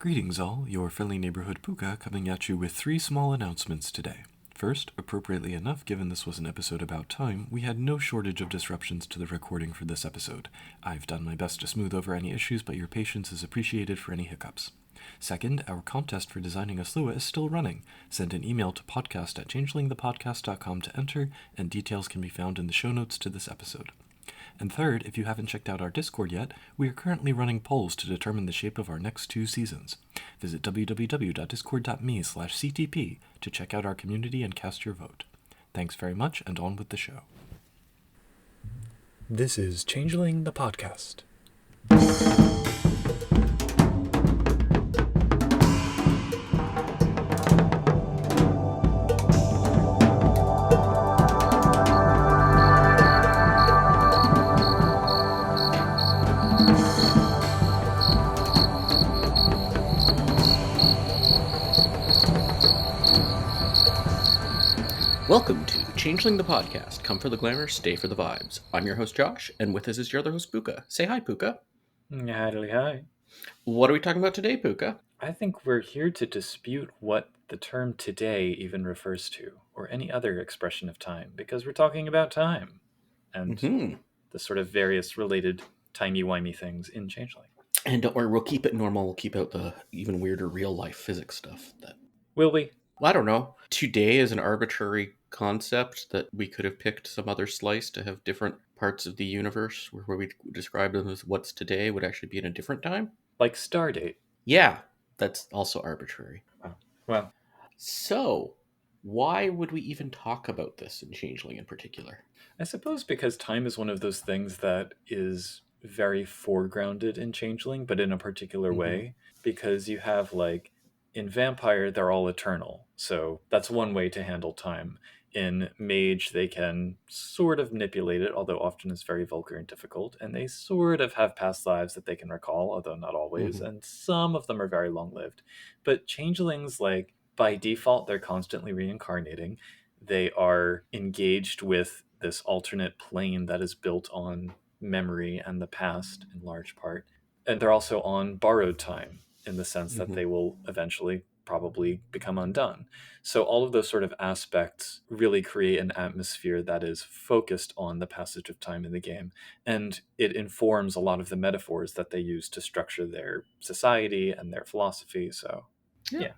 Greetings all, your friendly neighborhood Puka coming at you with 3 small announcements today. First, appropriately enough, given this was an episode about time, we had no shortage of disruptions to the recording for this episode. I've done my best to smooth over any issues, but your patience is appreciated for any hiccups. Second, our contest for designing a slua is still running. Send an email to podcast@changelingthepodcast.com to enter, and details can be found in the show notes to this episode. And third, if you haven't checked out our Discord yet, we are currently running polls to determine the shape of our next 2 seasons. Visit www.discord.me/ctp to check out our community and cast your vote. Thanks very much, and on with the show. This is Changeling the Podcast. Welcome to Changeling the Podcast. Come for the glamour, stay for the vibes. I'm your host Josh, and with us is your other host Puka. Say hi, Puka. Hi. What are we talking about today, Puka? I think we're here to dispute what the term today even refers to, or any other expression of time, because we're talking about time and the sort of various related timey-wimey things in Changeling. And don't worry, we'll keep it normal. We'll keep out the even weirder real-life physics stuff. Will we? Well, I don't know. Today is an arbitrary concept that we could have picked some other slice to have different parts of the universe where we describe them as what's today would actually be in a different time. Like Stardate. Yeah, that's also arbitrary. Oh, well. So, why would we even talk about this in Changeling in particular? I suppose because time is one of those things that is very foregrounded in Changeling, but in a particular way, because you have in Vampire, they're all eternal. So that's one way to handle time. In Mage, they can sort of manipulate it, although often it's very vulgar and difficult. And they sort of have past lives that they can recall, although not always. And some of them are very long-lived. But Changelings, by default, they're constantly reincarnating. They are engaged with this alternate plane that is built on memory and the past in large part. And they're also on borrowed time, in the sense that they will eventually probably become undone. So all of those sort of aspects really create an atmosphere that is focused on the passage of time in the game. And it informs a lot of the metaphors that they use to structure their society and their philosophy. So, yeah.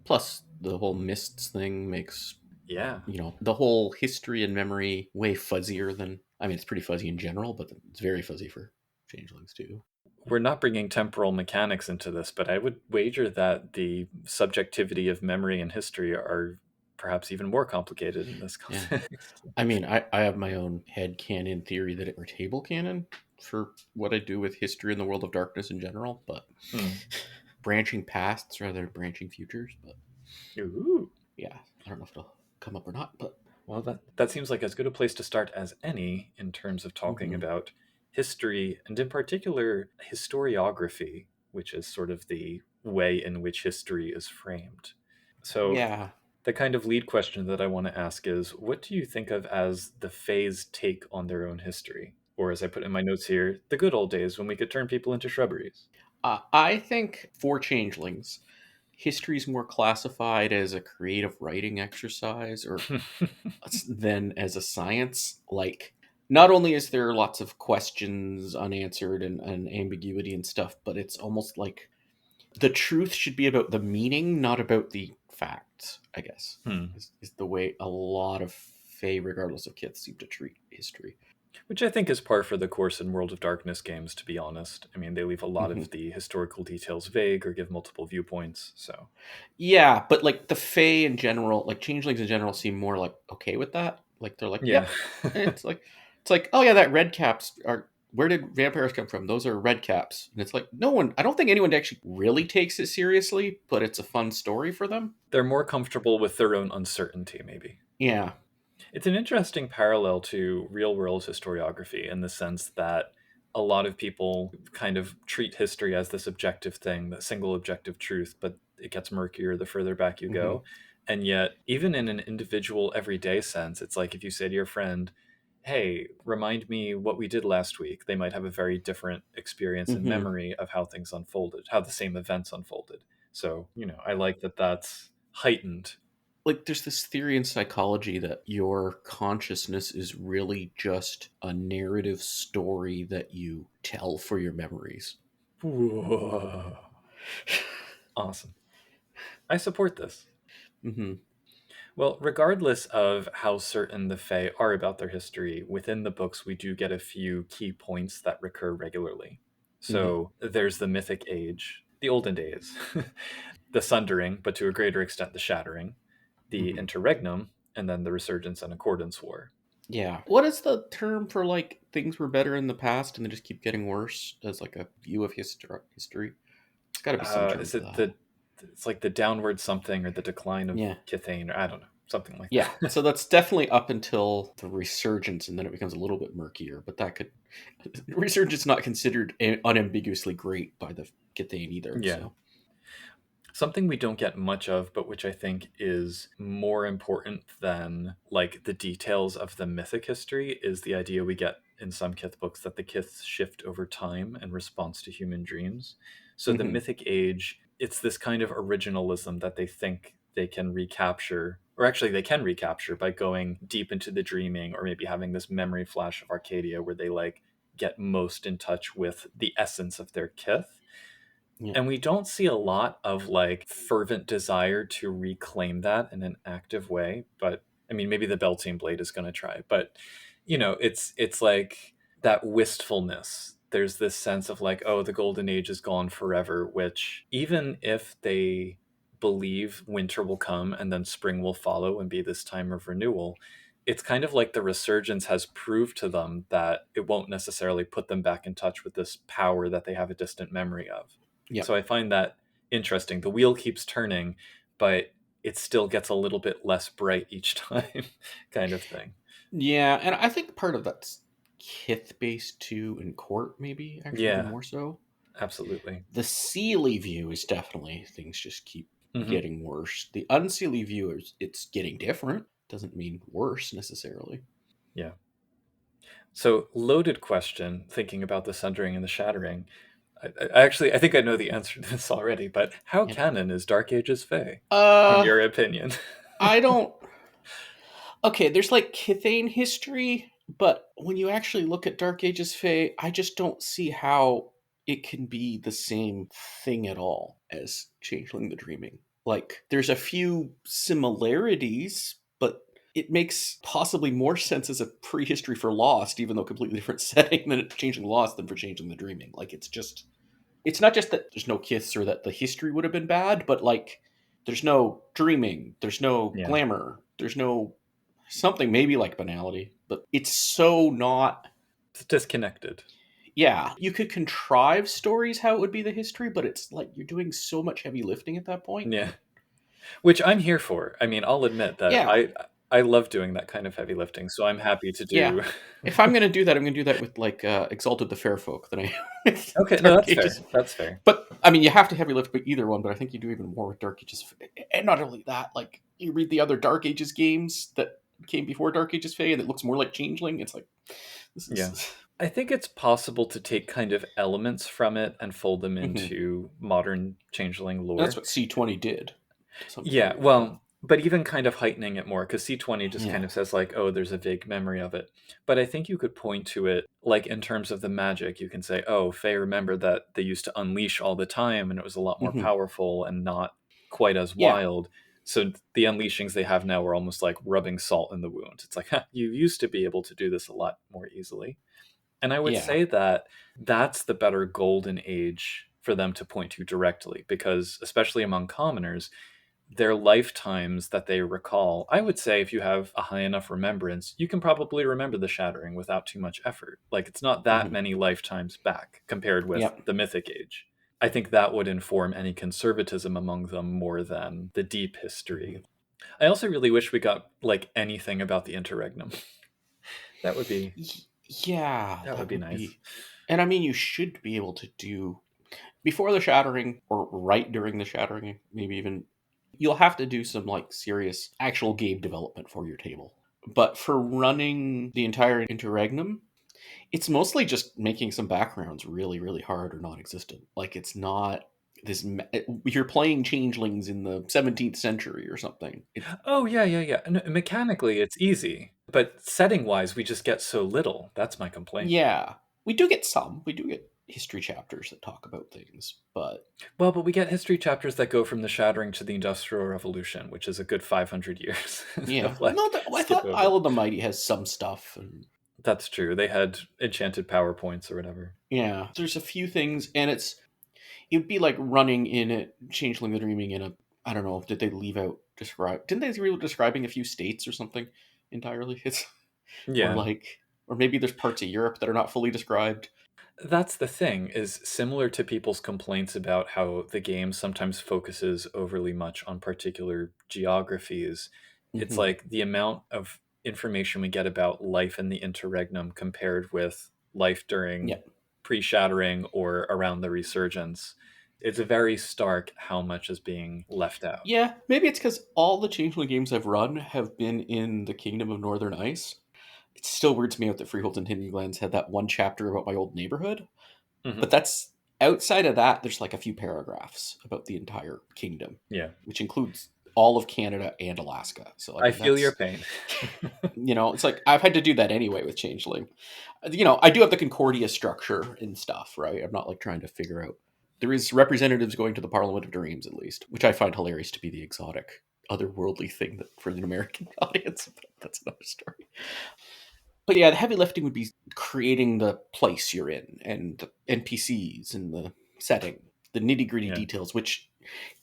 Plus, the whole mists thing makes, the whole history and memory way fuzzier than, it's pretty fuzzy in general, but it's very fuzzy for Changelings too. We're not bringing temporal mechanics into this, but I would wager that the subjectivity of memory and history are perhaps even more complicated in this context. Yeah. I have my own headcanon theory that or table canon for what I do with history in the world of darkness in general, but branching pasts rather than branching futures. But Ooh. Yeah, I don't know if it'll come up or not, but well, that seems like as good a place to start as any in terms of talking about history, and in particular historiography, which is sort of the way in which history is framed. So the kind of lead question that I want to ask is, what do you think of as the Fae's take on their own history? Or as I put in my notes here, the good old days when we could turn people into shrubberies. I think for Changelings, history is more classified as a creative writing exercise or than as a science. Not only is there lots of questions unanswered and ambiguity and stuff, but it's almost like the truth should be about the meaning, not about the facts, I guess, is the way a lot of Fae, regardless of kith, seem to treat history. Which I think is par for the course in World of Darkness games, to be honest. They leave a lot of the historical details vague or give multiple viewpoints, so... Yeah, but the Fae in general, Changelings in general seem more okay with that. They're yeah. It's oh yeah, that red caps are... Where did vampires come from? Those are red caps. And it's no one... I don't think anyone actually really takes it seriously, but it's a fun story for them. They're more comfortable with their own uncertainty, maybe. Yeah. It's an interesting parallel to real-world historiography in the sense that a lot of people kind of treat history as this objective thing, the single objective truth, but it gets murkier the further back you go. And yet, even in an individual everyday sense, it's if you say to your friend, hey, remind me what we did last week, they might have a very different experience and Mm-hmm. memory of how things unfolded, how the same events unfolded. So, I like that that's heightened. Like, there's this theory in psychology that your consciousness is really just a narrative story that you tell for your memories. Whoa. Awesome. I support this. Mm-hmm. Well, regardless of how certain the Fae are about their history, within the books we do get a few key points that recur regularly. Mm-hmm. So there's the Mythic Age, the olden days, the Sundering, but to a greater extent the Shattering, the Mm-hmm. Interregnum, and then the Resurgence and Accordance War. Yeah. What is the term for like things were better in the past and they just keep getting worse as like a view of history? It's got to be some term Is for it that. it's like the downward something or the decline of Yeah. Kithane, or I don't know, something like Yeah. that. So that's definitely up until the resurgence, and then it becomes a little bit murkier. But that could resurgence not considered unambiguously great by the Githane either. Yeah. So. Something we don't get much of, but which I think is more important than like the details of the mythic history, is the idea we get in some Kith books that the Kiths shift over time in response to human dreams. So the Hmm. Mythic Age, it's this kind of originalism that they think they can recapture, or actually they can recapture by going deep into the dreaming, or maybe having this memory flash of Arcadia where they like get most in touch with the essence of their Kith. Yeah. And we don't see a lot of like fervent desire to reclaim that in an active way. But I mean, maybe the Beltane Blade is going to try. But it's like that wistfulness. There's this sense of like, oh, the golden age is gone forever. Which even if they believe winter will come and then spring will follow and be this time of renewal, it's kind of like the resurgence has proved to them that it won't necessarily put them back in touch with this power that they have a distant memory of. Yeah. So I find that interesting. The wheel keeps turning, but it still gets a little bit less bright each time, kind of thing. Yeah, and I think part of that's Kith based too, in court maybe actually even Yeah, more so. absolutely. The Seelie view is definitely things just keep Hmm. getting worse. The Unseelie view is it's getting different. Doesn't mean worse necessarily. Yeah. So, loaded question, thinking about the sundering and the shattering. I think I know the answer to this already, but how Yeah. canon is Dark Ages Fae, in Uh, your opinion? I don't. Okay, there's like Kithane history, but when you actually look at Dark Ages Fae, I just don't see how it can be the same thing at all as Changeling the Dreaming. Like, there's a few similarities, but it makes possibly more sense as a prehistory for Lost, even though completely different setting than Changeling Lost than for Changeling the Dreaming. Like, it's not just that there's no Kiths or that the history would have been bad, but like, there's no dreaming, there's no Yeah, glamour, there's no something maybe like banality, but it's so not. it's disconnected. Yeah, you could contrive stories how it would be the history, but it's like you're doing so much heavy lifting at that point. Yeah. Which I'm here for. I mean, I'll admit that Yeah, I love doing that kind of heavy lifting, so I'm happy to yeah. do. If I'm gonna do that, I'm gonna do that with like Exalted the Fair Folk than I am with Okay, no, Dark that's Ages. fair. That's fair. But I mean, you have to heavy lift with either one. But I think you do even more with Dark Ages. And not only that, like you read the other Dark Ages games that came before Dark Ages Fae, and it looks more like Changeling. It's like this Yeah. is. I think it's possible to take kind of elements from it and fold them Mhm. into modern changeling That's lore. what C20 did to some Yeah, degree. Yeah. well, but even kind of heightening it more, because C20 just kind Yeah. of says, like, oh, there's a vague memory of it. But I think you could point to it, like, in terms of the magic. You can say, oh, Faye remembered that they used to unleash all the time and it was a lot more Hmm. powerful and not quite as Yeah. wild. So the unleashings they have now are almost like rubbing salt in the wound. It's like, you used to be able to do this a lot more easily. And I would Yeah. say that that's the better golden age for them to point to directly, because especially among commoners, their lifetimes that they recall, I would say if you have a high enough remembrance, you can probably remember the shattering without too much effort. Like it's not that Hmm. many lifetimes back compared with Yep. the mythic age. I think that would inform any conservatism among them more than the deep Hmm. history. I also really wish we got like anything about the interregnum. that would be Yeah, that would that be would nice. be. And I mean, you should be able to do before the shattering or right during the shattering, maybe even you'll have to do some like serious actual game development for your table But for running the entire interregnum, it's mostly just making some backgrounds really, really hard or non-existent. Like it's not this. You're playing changelings in the 17th century or something. Oh, yeah, yeah, yeah. No, mechanically, it's easy. But setting-wise, we just get so little. That's my complaint. Yeah, we do get some. We do get history chapters that talk about things, but Well, but we get history chapters that go from the Shattering to the Industrial Revolution, which is a good 500 years yeah. of No, like I skip thought over. Isle of the Mighty has some stuff, and That's true. They had enchanted PowerPoints or whatever. yeah, there's a few things, and it'd be like running in a Changeling the Dreaming in a, I don't know, did they leave out describe? Didn't they leave describing a few states or something entirely? It's or Yeah. like, or maybe there's parts of Europe that are not fully described. That's the thing, is similar to people's complaints about how the game sometimes focuses overly much on particular geographies. It's Hmm. like the amount of information we get about life in the interregnum compared with life during Yeah, pre-shattering or around the resurgence. It's very stark how much is being left out. yeah. Maybe it's because all the Changeling games I've run have been in the Kingdom of Northern Ice. It still weirds me out that Freehold and Hinterlands had that one chapter about my old neighborhood, Hmm. but that's outside of that. There's like a few paragraphs about the entire kingdom, Yeah. which includes all of Canada and Alaska. So I I mean, feel your that's, pain. it's like I've had to do that anyway with Changeling. I do have the Concordia structure and stuff, right? I'm not like trying to figure out. There is representatives going to the Parliament of Dreams, at least, which I find hilarious to be the exotic, otherworldly thing that for an American audience. But that's another story. But yeah, the heavy lifting would be creating the place you're in and the NPCs and the setting, the nitty gritty Yeah. details, which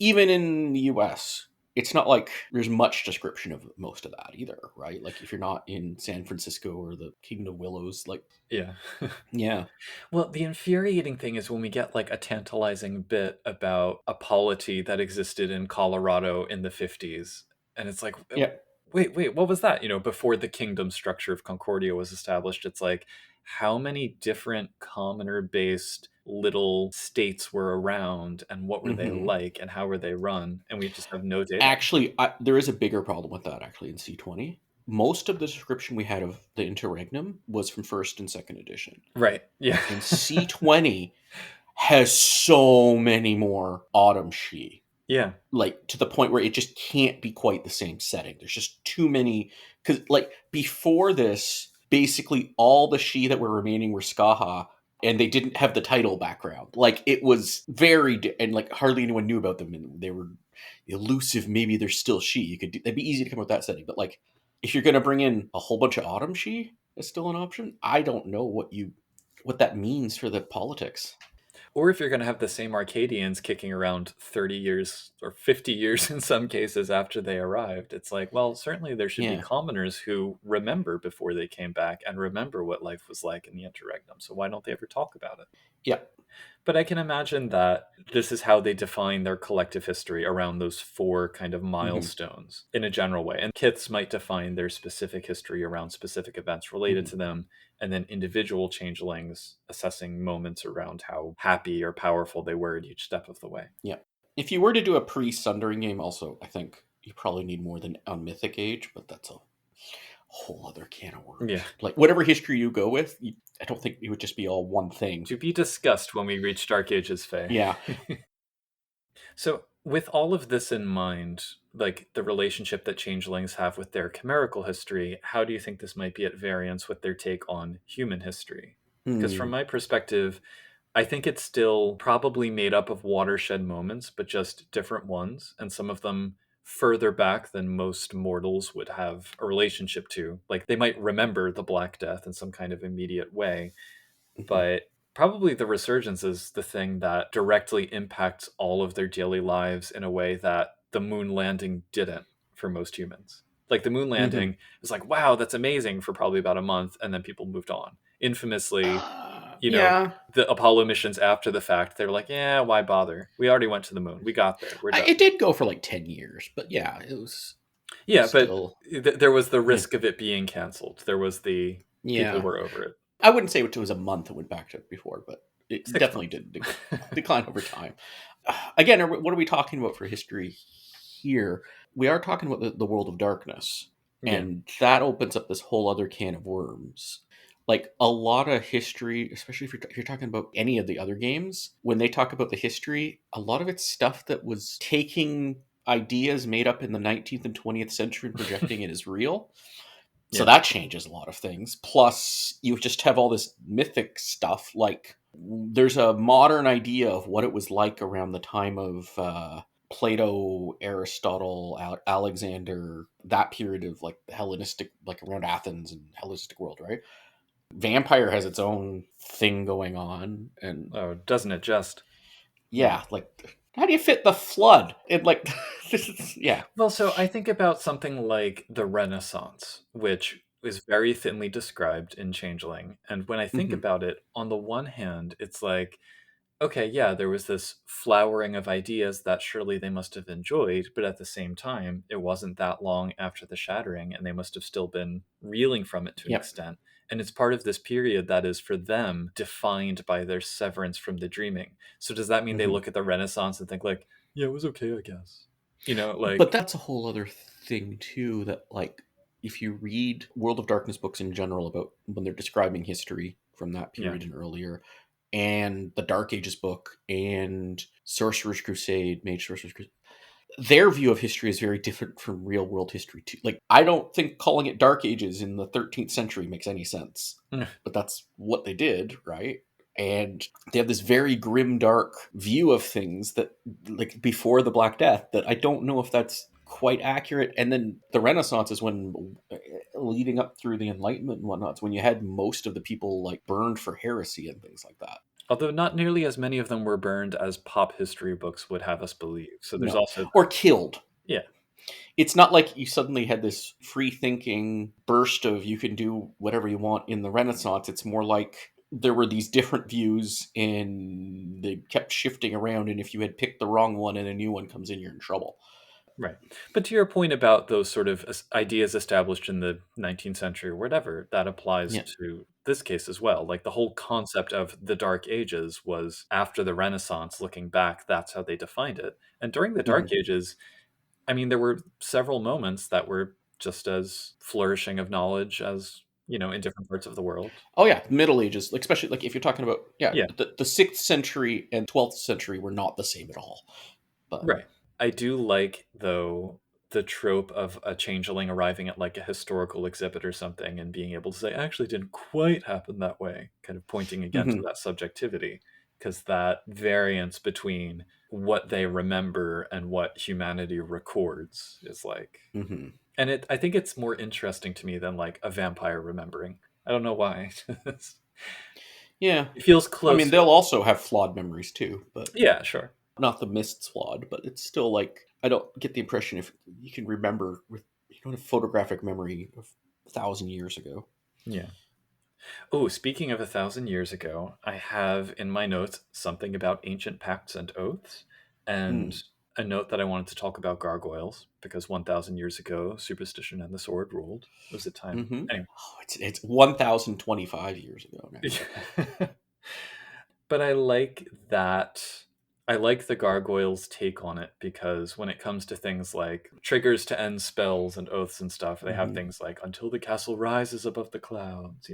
even in the US, it's not like there's much description of most of that either, right? Like if you're not in San Francisco or the Kingdom of Willows, like, Yeah. yeah, Well, the infuriating thing is when we get like a tantalizing bit about a polity that existed in Colorado in the 50s. And it's like, yeah, wait, what was that? Before the kingdom structure of Concordia was established, it's like, how many different commoner based little states were around and what were they hmm. like and how were they run? And we just have no data. Actually, there is a bigger problem with that actually in C20. Most of the description we had of the interregnum was from first and second edition. Right. Yeah. In C20 has so many more autumn she, Yeah. like to the point where it just can't be quite the same setting. There's just too many, because like before this, basically all the she that were remaining were Skaha, and they didn't have the title background. Like it was and like hardly anyone knew about them, and they were elusive. Maybe they're still she. That'd be easy to come up with that setting, but like if you're gonna bring in a whole bunch of autumn she as still an option, I don't know what that means for the politics. Or if you're going to have the same Arcadians kicking around 30 years or 50 years in some cases after they arrived, it's like, well, certainly there should be Yeah, commoners who remember before they came back and remember what life was like in the interregnum. So why don't they ever talk about it? yeah. But I can imagine that this is how they define their collective history around those four kind of Hmm. milestones in a general way. And kiths might define their specific history around specific events related Hmm. to them, and then individual changelings assessing moments around how happy or powerful they were at each step of the way. Yeah. If you were to do a pre-Sundering game, also, I think you probably need more than on Mythic Age, but that's a whole other can of worms. Yeah. Like whatever history you go with, I don't think it would just be all one thing. To be discussed when we reach Dark Ages, Fae. Yeah. So, with all of this in mind, like the relationship that changelings have with their chimerical history, how do you think this might be at variance with their take on human history? Because from Hmm. my perspective, I think it's still probably made up of watershed moments, but just different ones, and some of them further back than most mortals would have a relationship to. Like they might remember the Black Death in some kind of immediate way, Hmm. but probably the resurgence is the thing that directly impacts all of their daily lives in a way that the moon landing didn't for most humans. Like the moon Hmm. landing is like, wow, that's amazing for probably about a month, and then people moved on. Infamously, Yeah. the Apollo missions after the fact, they're like, yeah, why bother? We already went to the moon. We got there. We're done. It did go for like 10 years, but yeah, it was Yeah, but still. there was the Yeah. risk of it being canceled. There was the people Yeah. were over it. I wouldn't say it was a month it went back to before, but it 6 definitely months. did decline over time. Again, what are we talking about for history here? We are talking about the world of darkness. Yeah. And that opens up this whole other can of worms. Like a lot of history, especially if you're talking about any of the other games, when they talk about the history, a lot of it's stuff that was taking ideas made up in the 19th and 20th century and projecting it as real. So Yeah. that changes a lot of things. Plus, you just have all this mythic stuff. Like, there's a modern idea of what it was like around the time of Plato, Aristotle, Alexander, that period of like the Hellenistic, like around Athens and Hellenistic world, right? Vampire has its own thing going on. And Oh, doesn't it just? Yeah. yeah, like, how do you fit the flood? It like, this is, yeah. Well, so I think about something like the Renaissance, which is very thinly described in Changeling. And when I think Hmm. about it, on the one hand, it's like, okay, yeah, there was this flowering of ideas that surely they must have enjoyed, but at the same time, it wasn't that long after the shattering, and they must have still been reeling from it to an Yep. extent. And it's part of this period that is for them defined by their severance from the dreaming. So does that mean they Hmm. look at the Renaissance and think like, yeah, it was okay, I guess? But Like, that's a whole other thing too. That like, if you read World of Darkness books in general about when they're describing history from that yeah, period and earlier, and the Dark Ages book and Sorcerer's Crusade, Mage Sorcerer's Crusade, their view of history is very different from real world history too. Like, I don't think calling it Dark Ages in the 13th century makes any sense, but that's what they did, right? And they have this very grim, dark view of things that, like, before the Black Death, that I don't know if that's quite accurate. And then the Renaissance is when, leading up through the Enlightenment and whatnot, it's when you had most of the people like burned for heresy and things like that. although not nearly as many of them were burned as pop history books would have us believe. So there's No, also, or killed. yeah, It's not like you suddenly had this free thinking burst of you can do whatever you want in the Renaissance. It's more like there were these different views and they kept shifting around. And if you had picked the wrong one and a new one comes in, you're in trouble. right. But to your point about those sort of ideas established in the 19th century or whatever, that applies Yeah. to this case as well. Like the whole concept of the Dark Ages was after the Renaissance, looking back, that's how they defined it. And during the Hmm. Dark Ages, I mean, there were several moments that were just as flourishing of knowledge as, in different parts of the world. Oh, yeah. Middle Ages, like, especially like if you're talking about, yeah, Yeah, the 6th century and 12th century were not the same at all. But right. I do like, though, the trope of a changeling arriving at like a historical exhibit or something and being able to say, actually didn't quite happen that way, kind of pointing again to mhm, that subjectivity, because that variance between what they remember and what humanity records is like, mhm. and I think it's more interesting to me than like a vampire remembering. I don't know why. Yeah. It feels I mean, closer. they'll also have flawed memories too, but Yeah, sure. not the mist's flawed, but it's still like, I don't get the impression if you can remember with, you don't have photographic memory of 1,000 years ago. Yeah. Oh, speaking of 1,000 years ago, I have in my notes something about ancient pacts and oaths, and Mm. a note that I wanted to talk about gargoyles because 1,000 years ago, superstition and the sword ruled. It was a time. Hmm. Anyway, Oh, it's 1,025 years ago now. but I like that. I like the gargoyles' take on it because when it comes to things like triggers to end spells and oaths and stuff, they have Hmm. things like until the castle rises above the clouds,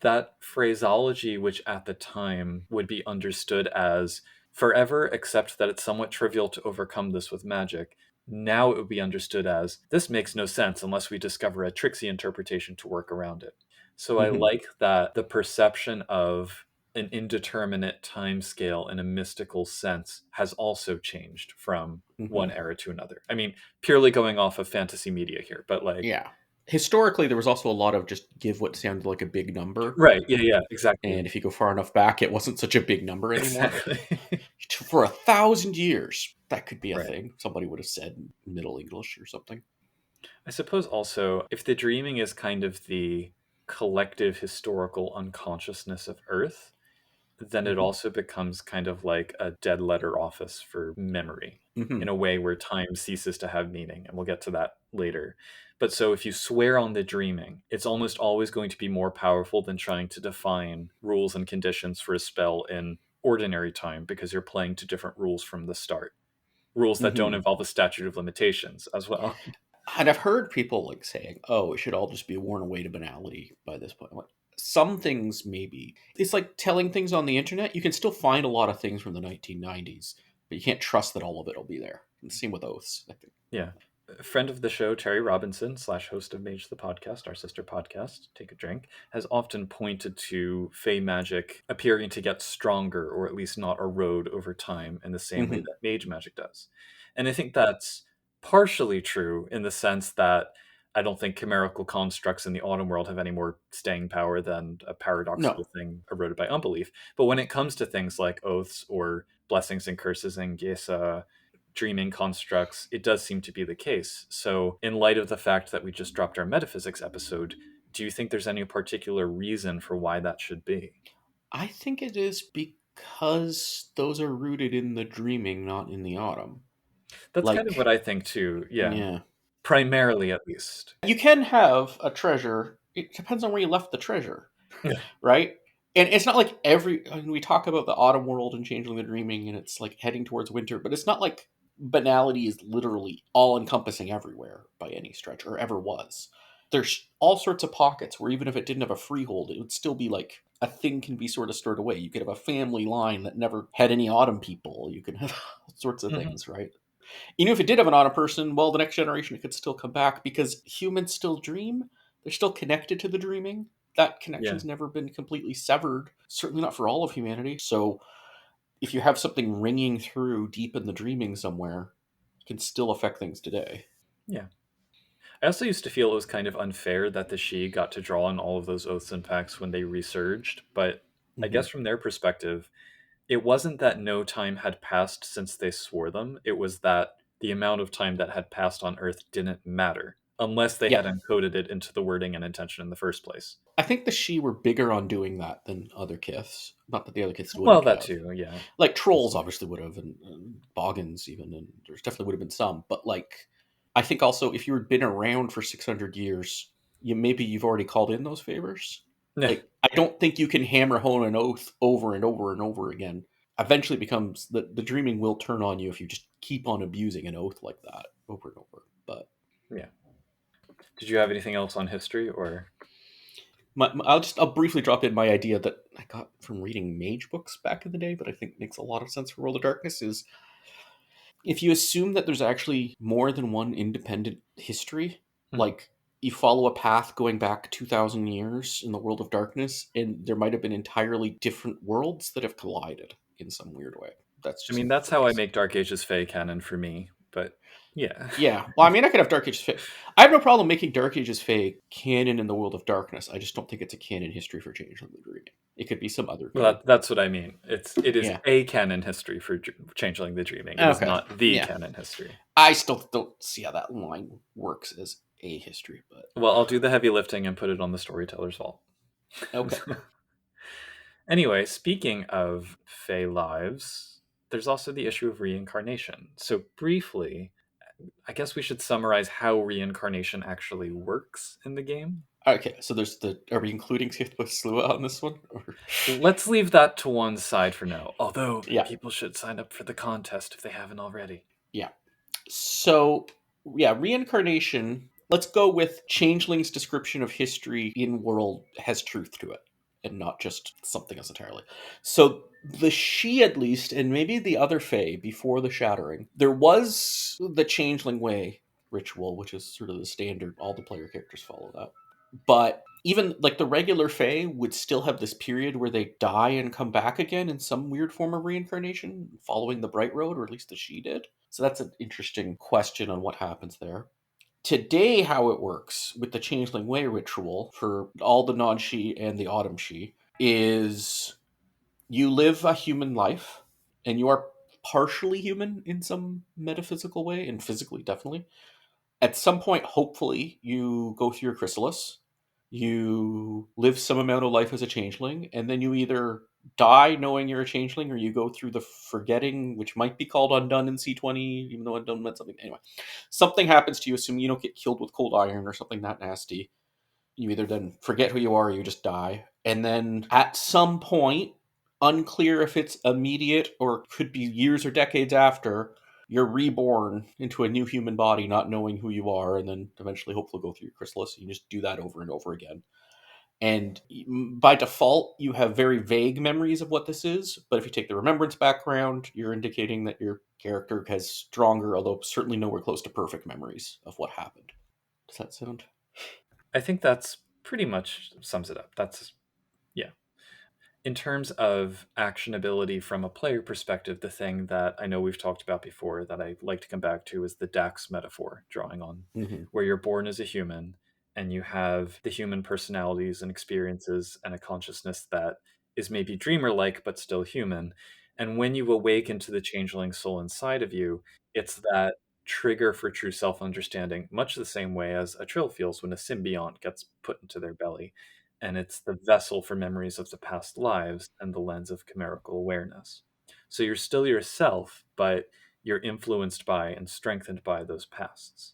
that phraseology, which at the time would be understood as forever, except that it's somewhat trivial to overcome this with magic. Now it would be understood as this makes no sense unless we discover a tricksy interpretation to work around it. So I Hmm. like that the perception of an indeterminate time scale in a mystical sense has also changed from Hmm. one era to another. I mean, purely going off of fantasy media here, but like, Yeah. Historically, there was also a lot of just give what sounded like a big number. right, yeah, yeah, exactly. And if you go far enough back, it wasn't such a big number anymore. Exactly. For 1,000 years, that could be a Right. thing. Somebody would have said in Middle English or something. I suppose also, if the dreaming is kind of the collective historical unconsciousness of Earth, then it Hmm. also becomes kind of like a dead letter office for memory Hmm. in a way where time ceases to have meaning. And we'll get to that later. But so if you swear on the dreaming, it's almost always going to be more powerful than trying to define rules and conditions for a spell in ordinary time because you're playing to different rules from the start. Rules that don't Hmm. involve a statute of limitations as well. And I've heard people like saying, "Oh, it should all just be worn away to banality by this point." Like, some things maybe. It's like telling things on the internet. You can still find a lot of things from the 1990s, but you can't trust that all of it will be there. And the same with oaths, I think. Yeah. A friend of the show, Terry Robinson, slash host of Mage the Podcast, our sister podcast, Take a Drink, has often pointed to Fey magic appearing to get stronger, or at least not erode over time in the same way Hmm. that mage magic does. And I think that's partially true in the sense that I don't think chimerical constructs in the autumn world have any more staying power than a paradoxical No, thing eroded by unbelief. But when it comes to things like oaths or blessings and curses and Gesa dreaming constructs, it does seem to be the case. So, in light of the fact that we just dropped our metaphysics episode, do you think there's any particular reason for why that should be? I think it is because those are rooted in the dreaming, not in the autumn. That's kind of what Like, I think too. Yeah. yeah. Primarily, at least. You can have a treasure. It depends on where you left the treasure, Yeah. right? And it's not like I mean, we talk about the autumn world and changing the dreaming, and it's like heading towards winter, but it's not like banality is literally all encompassing everywhere by any stretch, or ever was. There's all sorts of pockets where even if it didn't have a freehold, it would still be like a thing can be sort of stored away. You could have a family line that never had any autumn people. You can have all sorts of Mhm. things, right? Even if it did have an auto person, well, the next generation it could still come back because humans still dream. They're still connected to the dreaming. That Yeah. connection's never been completely severed. Certainly not for all of humanity. So if you have something ringing through deep in the dreaming somewhere, it can still affect things today. Yeah. I also used to feel it was kind of unfair that the Shi got to draw on all of those oaths and pacts when they resurged, but I Hmm. guess from their perspective, it wasn't that no time had passed since they swore them. It was that the amount of time that had passed on Earth didn't matter unless they Yeah. had encoded it into the wording and intention in the first place. I think the Shi were bigger on doing that than other Kiths. Not that the other Kiths Well, wouldn't that have. too, yeah. Like trolls obviously would have, and boggins even, and there's definitely would have been some. But like, I think also if you had been around for 600 years, you've already called in those favors. Yeah, Like, I don't think you can hammer home an oath over and over and over again. Eventually, it becomes the dreaming will turn on you if you just keep on abusing an oath like that over and over. But yeah. Did you have anything else on history or? I'll briefly drop in my idea that I got from reading mage books back in the day, but I think makes a lot of sense for World of Darkness is if you assume that there's actually more than one independent history, Mhm. like you follow a path going back 2,000 years in the world of darkness, and there might have been entirely different worlds that have collided in some weird way. That's I just mean, that's how I phrase. make Dark Ages Fae canon for me, but yeah. Yeah, well, I mean, I could have Dark Ages Fae. I have no problem making Dark Ages Fae canon in the world of darkness. I just don't think it's a canon history for Changeling the Dreaming. It could be some other Well, game. that's what I mean. It is Yeah. a canon history for Changeling the Dreaming. It is Okay. not the Yeah. canon history. I still don't see how that line works as a history, but Well, I'll do the heavy lifting and put it on the storyteller's vault. okay. Anyway, speaking of Fey lives, there's also the issue of reincarnation. So, briefly, I guess we should summarize how reincarnation actually works in the game. Okay, so there's are we including Skithba Slua on this one? Or... Let's leave that to one side for now, although Yeah, people should sign up for the contest if they haven't already. yeah. So, yeah, reincarnation. Let's go with Changeling's description of history in world has truth to it, and not just something else entirely. So, the She, at least, and maybe the other Fae before the Shattering, there was the Changeling Way ritual, which is sort of the standard. All the player characters follow that. But even like the regular Fae would still have this period where they die and come back again in some weird form of reincarnation, following the Bright Road, or at least the She did. So that's an interesting question on what happens there. Today, how it works with the Changeling Way ritual for all the non She and the Autumn She is you live a human life and you are partially human in some metaphysical way and physically, definitely. At some point, hopefully, you go through your chrysalis, you live some amount of life as a changeling, and then you either die knowing you're a changeling or you go through the forgetting, which might be called undone in C20, even though undone meant something. Anyway, something happens to you, assuming you don't get killed with cold iron or something that nasty. You either then forget who you are or you just die. And then at some point, unclear if it's immediate or could be years or decades after, you're reborn into a new human body, not knowing who you are, and then eventually, hopefully, go through your chrysalis. You just do that over and over again. And by default, you have very vague memories of what this is. But if you take the remembrance background, you're indicating that your character has stronger, although certainly nowhere close to perfect memories of what happened. Does that sound? I think that's pretty much sums it up. That's, yeah. In terms of actionability from a player perspective, the thing that I know we've talked about before that I like to come back to is the Dax metaphor, drawing on Mm-hmm. where you're born as a human and you have the human personalities and experiences and a consciousness that is maybe dreamer like but still human. And when you awaken to the changeling soul inside of you, it's that trigger for true self understanding, much the same way as a trill feels when a symbiont gets put into their belly, and it's the vessel for memories of the past lives and the lens of chimerical awareness. So you're still yourself, but you're influenced by and strengthened by those pasts.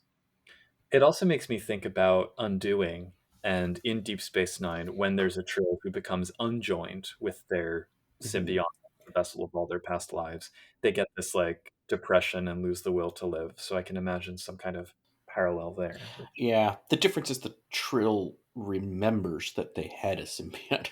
It also makes me think about undoing, and in Deep Space Nine, when there's a Trill who becomes unjoined with their Mm-hmm. symbiont, the vessel of all their past lives, they get this like depression and lose the will to live. So I can imagine some kind of parallel there. Yeah, the difference is the Trill remembers that they had a symbiont.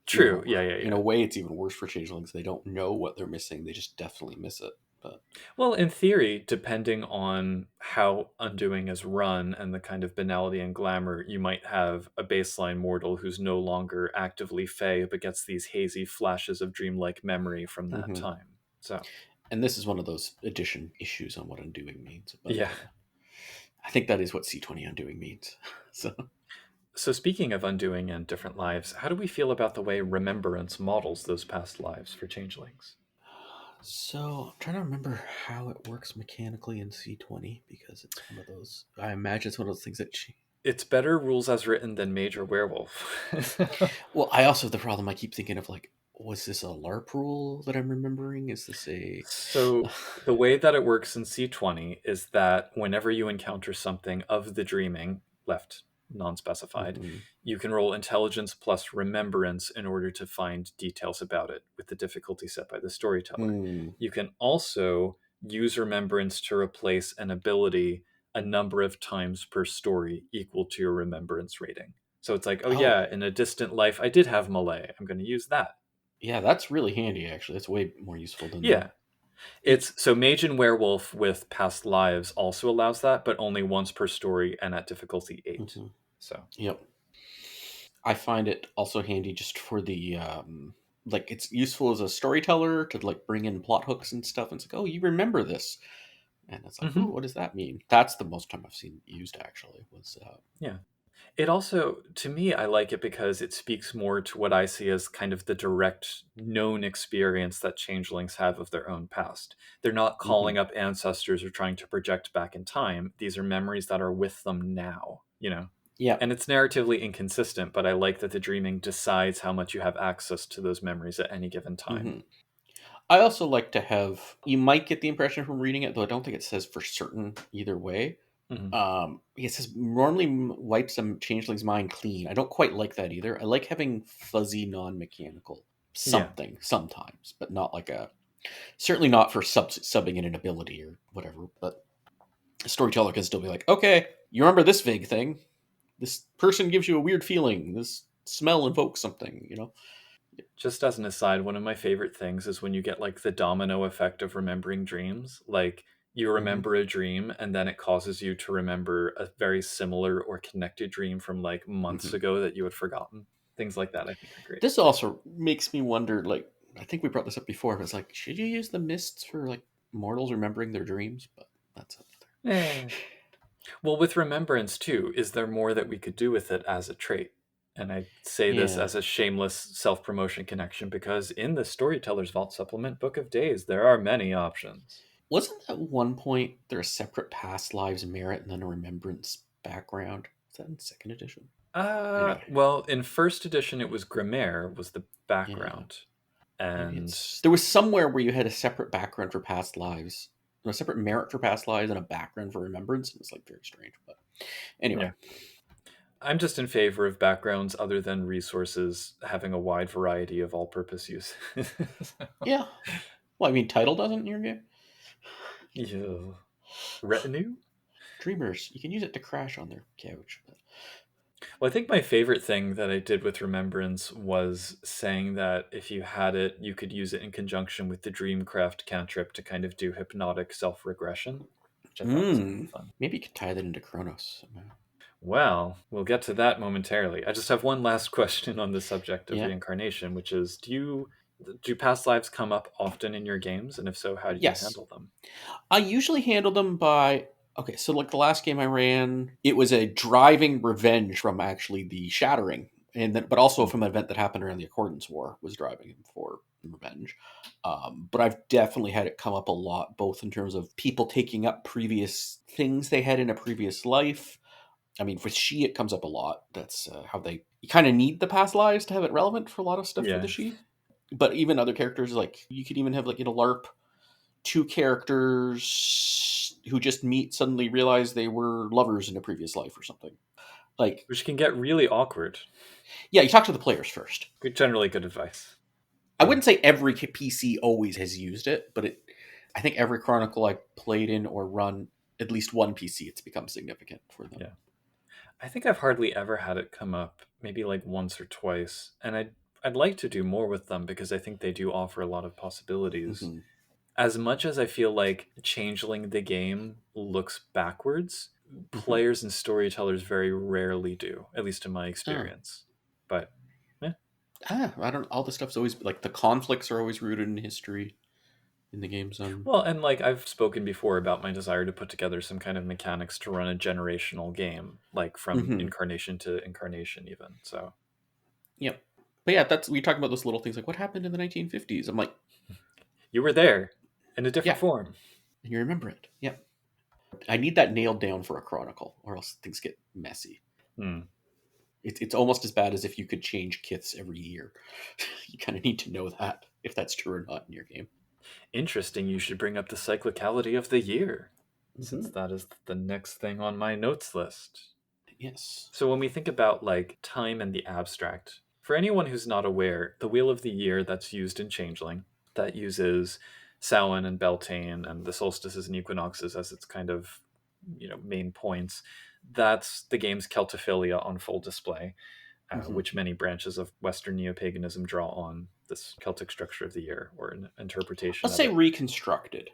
True. Yeah, yeah, In a yeah. way, it's even worse for changelings. They don't know what they're missing; they just definitely miss it. But Well, in theory, depending on how Undoing is run and the kind of banality and glamour, you might have a baseline mortal who's no longer actively Fey, but gets these hazy flashes of dreamlike memory from that mm-hmm. time. So, And this is one of those addition issues on what undoing means. But yeah. I think that is what C20 undoing means. So, So, speaking of Undoing and different lives, how do we feel about the way Remembrance models those past lives for changelings? so I'm trying to remember how it works mechanically in C20 because it's one of those. I imagine it's one of those things that. It's better rules as written than Major Werewolf. Well, I also have the problem. I keep thinking of like, was this a LARP rule that I'm remembering? Is this a? So the way that it works in C20 is that whenever you encounter something of the dreaming, left non-specified, Mhm. you can roll intelligence plus remembrance in order to find details about it with the difficulty set by the storyteller. Hmm. You can also use remembrance to replace an ability a number of times per story equal to your remembrance rating. So it's like, oh Oh, yeah, in a distant life I did have melee. I'm going to use that. yeah, that's really handy. Actually, that's way more useful than the. Yeah. It's so Mage and Werewolf with past lives also allows that, but only once per story and at difficulty 8. Mhm. So, Yep. I find it also handy just for the like it's useful as a storyteller to like bring in plot hooks and stuff. And it's like, oh, you remember this, and it's like, ooh, mhm, what does that mean? That's the most time I've seen used actually. Was yeah. It also, to me, I like it because it speaks more to what I see as kind of the direct known experience that changelings have of their own past. They're not mhm. calling up ancestors or trying to project back in time. These are memories that are with them now, Yeah. And it's narratively inconsistent, but I like that the dreaming decides how much you have access to those memories at any given time. Hmm. I also like to have. You might get the impression from reading it, though I don't think it says for certain either way. Mhm. It says normally wipes a changeling's mind clean. I don't quite like that either. I like having fuzzy, non-mechanical Yeah. something sometimes, but not like a certainly not for subbing in an ability or whatever. But a storyteller can still be like, okay, you remember this vague thing? This person gives you a weird feeling. This smell invokes something. Just as an aside, one of my favorite things is when you get like the domino effect of remembering dreams. Like you Hmm. remember a dream and then it causes you to remember a very similar or connected dream from like months Hmm. ago that you had forgotten. Things like that I think are great. This also makes me wonder. Like, I think we brought this up before, but it's like, should you use the mists for like mortals remembering their dreams? But that's up there. Eh. Well, with remembrance too, is there more that we could do with it as a trait? And I say this Yeah. as a shameless self promotion connection because in the Storyteller's Vault Supplement Book of Days, there are many options. Wasn't at one point there a separate past lives merit and then a remembrance background? Is that in second edition? Anyway, Well, in first edition, it was Grimaire was the yeah. background, Maybe and it's there was somewhere where you had a separate background for past lives, a separate merit for past lives, and a background for remembrance. It was like very strange, but anyway, yeah, I'm just in favor of backgrounds other than resources having a wide variety of all-purpose use. yeah. Well, I mean, title doesn't in your game. Ew. Retinue? Dreamers, you can use it to crash on their couch. But... Well, I think my favorite thing that I did with Remembrance was saying that if you had it, you could use it in conjunction with the Dreamcraft cantrip to kind of do hypnotic self regression, which I thought was kind of fun. Maybe you could tie that into Kronos somehow. Well, we'll get to that momentarily. I just have one last question on the subject of Yeah. reincarnation, which is do past lives come up often in your games? And if so, how do you Yes. handle them? I usually handle them by okay, so like the last game I ran, it was a driving revenge from actually the shattering, and then but also from an event that happened around the Accordance War was driving him for revenge. But I've definitely had it come up a lot, both in terms of people taking up previous things they had in a previous life. I mean, for she, it comes up a lot. That's how they you kind of need the past lives to have it relevant for a lot of stuff for Yeah. the she. But even other characters, like you could even have like in a LARP, two characters who just meet suddenly realize they were lovers in a previous life or something. Like, Which can get really awkward. yeah, you talk to the players first. Generally good advice. I Yeah. wouldn't say every PC always has used it, but I think every Chronicle I played in or run, at least one PC, it's become significant for them. Yeah. I think I've hardly ever had it come up, maybe like once or twice. And I'd like to do more with them because I think they do offer a lot of possibilities. Mm-hmm. As much as I feel like Changeling the game looks backwards, Mm-hmm. players and storytellers very rarely do, at least in my Oh. experience. But yeah. I don't. All the stuff's always like the conflicts are always rooted in history in the games. Well, and like I've spoken before about my desire to put together some kind of mechanics to run a generational game, like from Mm-hmm. incarnation to incarnation, even. So Yep. But yeah, that's we talk about those little things like what happened in the 1950s. I'm like, you were there in a different yeah, form. and you remember it. Yeah. I need that nailed down for a chronicle, or else things get messy. Hmm. It's almost as bad as if you could change kiths every year. You kind of need to know that if that's true or not in your game. Interesting. You should bring up the cyclicality of the year, Mm-hmm. since that is the next thing on my notes list. Yes. So when we think about like time and the abstract, for anyone who's not aware, the wheel of the year that's used in Changeling, that uses Samhain and Beltane and the solstices and equinoxes as its kind of main points, that's the game's Celtophilia on full display, Mm-hmm. which many branches of Western neo-paganism draw on this Celtic structure of the year or an interpretation Let's of say it. reconstructed.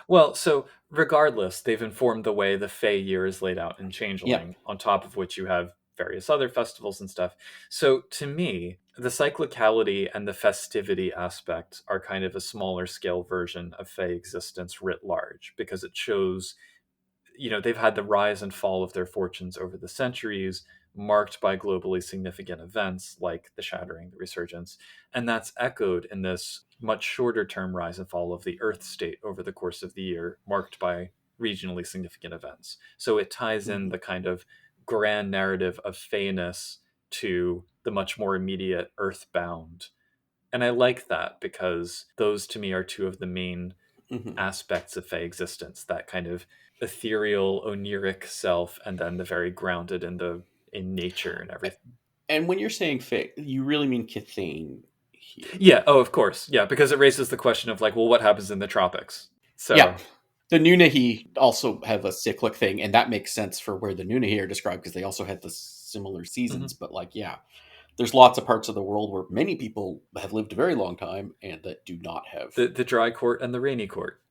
Well, so regardless, they've informed the way the Fey year is laid out in Yep. Changeling, on top of which you have various other festivals and stuff. So to me, the cyclicality and the festivity aspect are kind of a smaller scale version of Fey existence writ large, because it shows, they've had the rise and fall of their fortunes over the centuries, marked by globally significant events like the Shattering, the Resurgence, and that's echoed in this much shorter term rise and fall of the Earth state over the course of the year, marked by regionally significant events. So it ties in Mm-hmm. the kind of grand narrative of Feyness to the much more immediate Earthbound. And I like that because those to me are two of the main Mm-hmm. aspects of Fey existence, that kind of ethereal, oniric self, and then the very grounded in nature and everything. And when you're saying fake, you really mean Kithane here. Yeah, oh of course. Yeah, because it raises the question of like, well, what happens in the tropics? Yeah. So The Nunahi also have a cyclic thing, and that makes sense for where the Nunahi are described because they also had the similar mhm. seasons. But like, yeah, there's lots of parts of the world where many people have lived a very long time and that do not have. The dry court and the rainy court.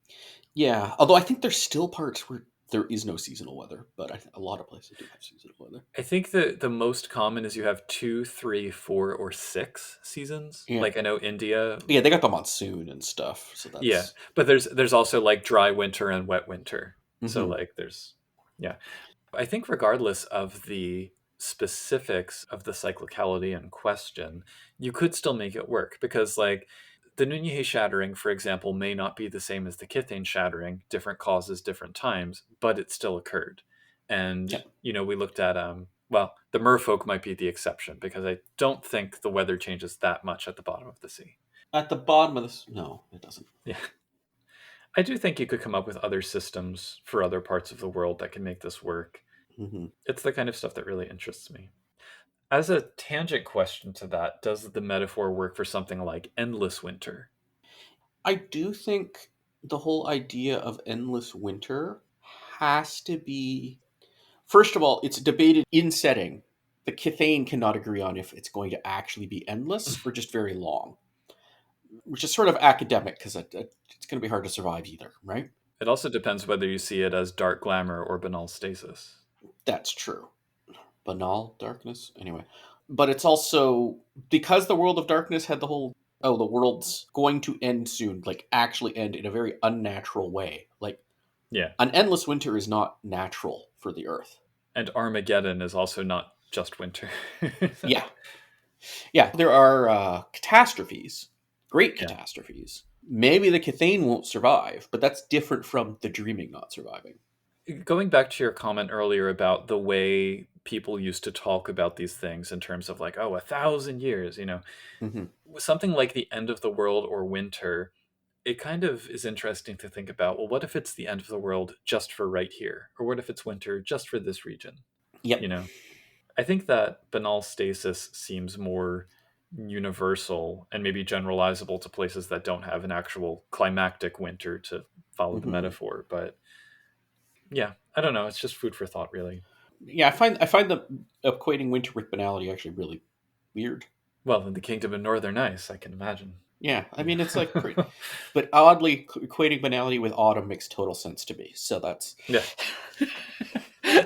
Yeah, although I think there's still parts where there is no seasonal weather, but a lot of places do have seasonal weather. I think the most common is you have 2, 3, 4, or 6 seasons. Yeah, Like I know India. yeah, they got the monsoon and stuff, so Yeah, that's. but there's also like dry winter and wet winter. So Hmm. like there's yeah. I think regardless of the specifics of the cyclicality in question, you could still make it work because like the Nunyehe shattering, for example, may not be the same as the Kithane shattering, different causes, different times, but it still occurred. And Yeah, we looked at well, the merfolk might be the exception because I don't think the weather changes that much at the bottom of the sea. at the bottom of this, no, it doesn't. Yeah. I do think you could come up with other systems for other parts of the world that can make this work. Hmm. It's the kind of stuff that really interests me. As a tangent question to that, does the metaphor work for something like endless winter? I do think. the whole idea of endless winter has to be, first of all, it's debated in setting. The Cthane cannot agree on if it's going to actually be endless or just very long, which is sort of academic because it's going to be hard to survive either, right? It also depends whether you see it as dark glamour or banal stasis. That's true. Banal darkness, anyway. But it's also because the world of darkness had the whole, oh, the world's going to end soon, like actually end in a very unnatural way. Like Yeah. an endless winter is not natural for the Earth. And Armageddon is also not just winter. Yeah, yeah. There are catastrophes, great Yeah. catastrophes. Maybe the Cthane won't survive, but that's different from the Dreaming not surviving. Going back to your comment earlier about the way people used to talk about these things in terms of like, oh, 1,000 years, Hmm. something like the end of the world or winter, it kind of is interesting to think about, well, what if it's the end of the world just for right here? Or what if it's winter just for this region? Yep. You know, I think that banal stasis seems more universal and maybe generalizable to places that don't have an actual climactic winter to follow the Hmm. metaphor. But yeah, I don't know. It's just food for thought, really. Yeah, I find the equating winter with banality actually really weird. Well, in the Kingdom of Northern Ice, I can imagine. Yeah, I Yeah. mean it's like pretty, but oddly equating banality with autumn makes total sense to me. So that's Yeah.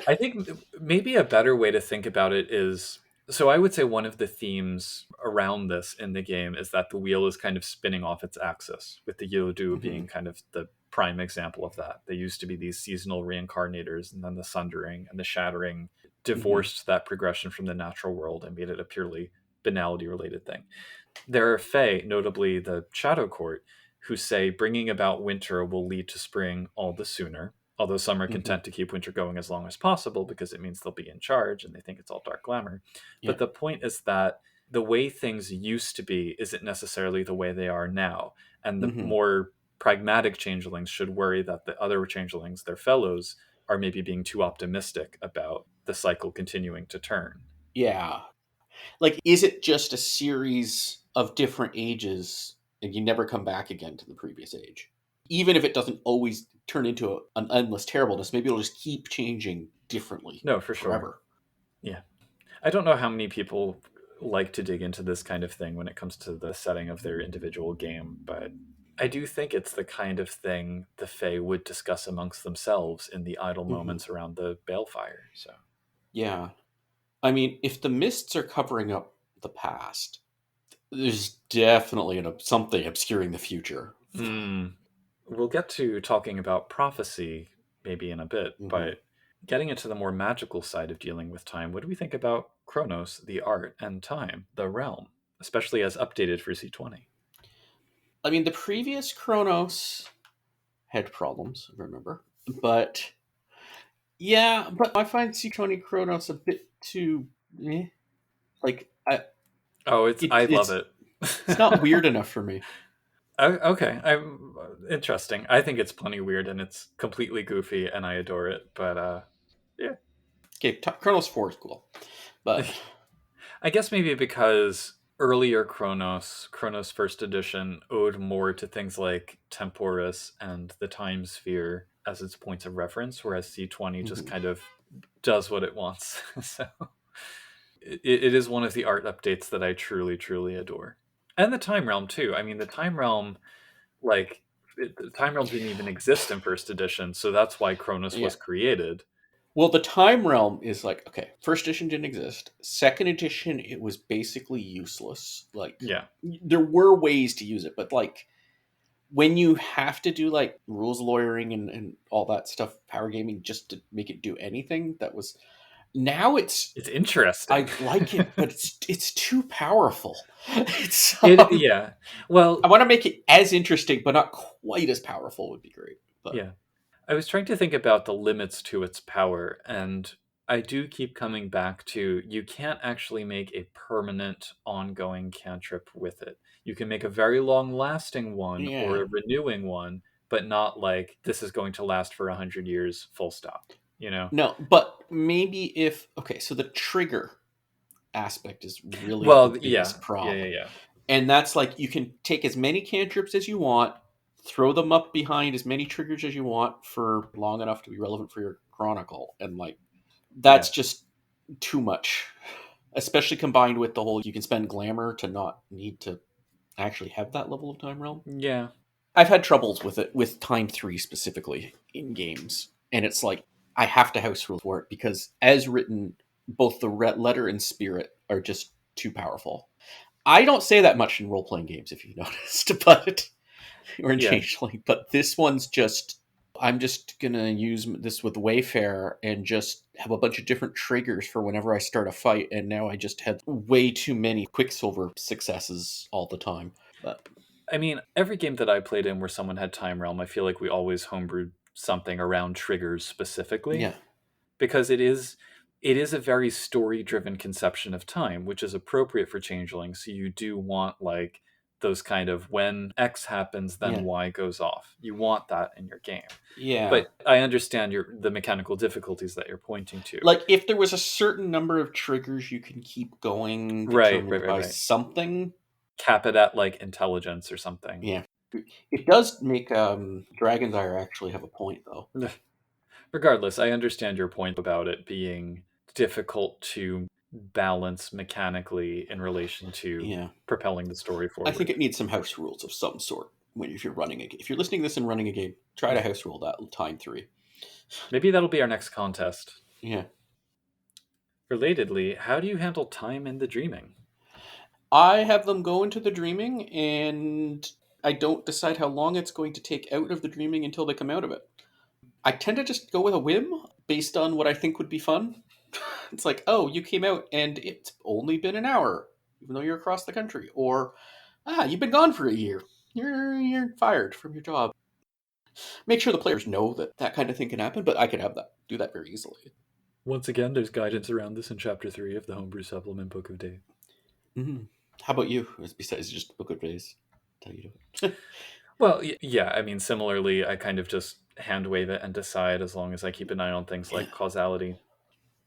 I think maybe a better way to think about it is, so I would say one of the themes around this in the game is that the wheel is kind of spinning off its axis, with the Yodu Mhm, being kind of the prime example of that. They used to be these seasonal reincarnators, and then the Sundering and the Shattering mhm, divorced that progression from the natural world and made it a purely banality related thing. There are Fae, notably the Shadow Court, who say bringing about winter will lead to spring all the sooner, although some are mhm. content to keep winter going as long as possible because it means they'll be in charge and they think it's all dark glamour. Yeah. But the point is that the way things used to be isn't necessarily the way they are now. And the Mhm. more pragmatic changelings should worry that the other changelings, their fellows, are maybe being too optimistic about the cycle continuing to turn. Yeah. Like, is it just a series of different ages and you never come back again to the previous age? Even if it doesn't always turn into an endless terribleness, maybe it'll just keep changing differently No, for sure. forever. Yeah. I don't know how many people like to dig into this kind of thing when it comes to the setting of their individual game, but I do think it's the kind of thing the Fae would discuss amongst themselves in the idle Hmm. moments around the balefire. So, Yeah. I mean, if the mists are covering up the past, there's definitely something obscuring the future. hmm, we'll get to talking about prophecy maybe in a bit, Hmm. but getting into the more magical side of dealing with time, what do we think about Chronos, the art, and time, the realm, especially as updated for C20? I mean, the previous Chronos had problems, remember? But yeah, but I find C20 Chronos a bit too like Oh, I love it's it. it's not weird enough for me. Okay, I'm interesting. I think it's plenty weird and it's completely goofy, and I adore it. But yeah, Okay, Chronos 4 is cool, but I guess maybe because earlier Chronos First Edition, owed more to things like Temporis and the Time Sphere as its points of reference, whereas C20 just mhm. kind of does what it wants. So it is one of the art updates that I truly, truly adore, and the Time Realm too. I mean, the Time Realm, like the time realm didn't even exist in first edition, so that's why Cronus Yeah. was created. Well, the time realm is like, okay, first edition didn't exist. Second edition, it was basically useless. Like Yeah, there were ways to use it, but like when you have to do like rules lawyering and all that stuff, power gaming just to make it do anything, that was now it's it's interesting. I like it, but it's too powerful. It's It yeah. I Well, want to make it as interesting, but not quite as powerful would be great. But yeah. I was trying to think about the limits to its power, and I do keep coming back to you can't actually make a permanent, ongoing cantrip with it. You can make a very long lasting one or yeah. a renewing one, but not like this is going to last for 100 years, full stop. You know? No, but maybe if okay, so the trigger aspect is really the Well, yeah, biggest yeah, yeah, problem. yeah. And that's like you can take as many cantrips as you want throw them up behind as many triggers as you want for long enough to be relevant for your chronicle, and like that's just too much, especially combined with the whole you can spend glamour to not need to actually have that level of time realm. Yeah. I've had troubles with it with time 3 specifically in games, and it's like I have to house rule for it because as written, both the letter and spirit are just too powerful. I don't say that much in role playing games, if you noticed, but or in Yeah. Changeling, but this one's just. I'm just gonna use this with Wayfair and just have a bunch of different triggers for whenever I start a fight, and now I just have way too many Quicksilver successes all the time. But I mean, every game that I played in where someone had Time Realm, I feel like we always homebrewed something around triggers specifically, yeah, because it is a very story driven conception of time, which is appropriate for Changeling. So you do want like those kind of when X happens, then yeah, Y goes off. You want that in your game. yeah. But I understand the mechanical difficulties that you're pointing to. Like if there was a certain number of triggers you can keep going, Right, right, determined right, by right. something. Cap it at like intelligence or something. Yeah, it does make Dragon's Ire actually have a point though. Regardless, I understand your point about it being difficult to balance mechanically in relation to Yeah, propelling the story I think forward. it needs some house rules of some sort. When if you're running a game, if you're listening to this and running a game, try to house rule that time 3. Maybe that'll be our next contest. Yeah, Relatedly, how do you handle time in the dreaming? I have them go into the dreaming, and I don't decide how long it's going to take out of the dreaming until they come out of it. I tend to just go with a whim based on what I think would be fun. It's like, oh, you came out and it's only been an hour, even though you're across the country. Or, you've been gone for a year. You're fired from your job. Make sure the players know that that kind of thing can happen, but I could have that do that very easily. Once again, there's guidance around this in Chapter 3 of the Homebrew Supplement Book of Day. Mm-hmm. How about you? Besides just Book of Days, tell you to. Well, yeah, I mean, similarly, I kind of just hand wave it and decide as long as I keep an eye on things Yeah. like causality.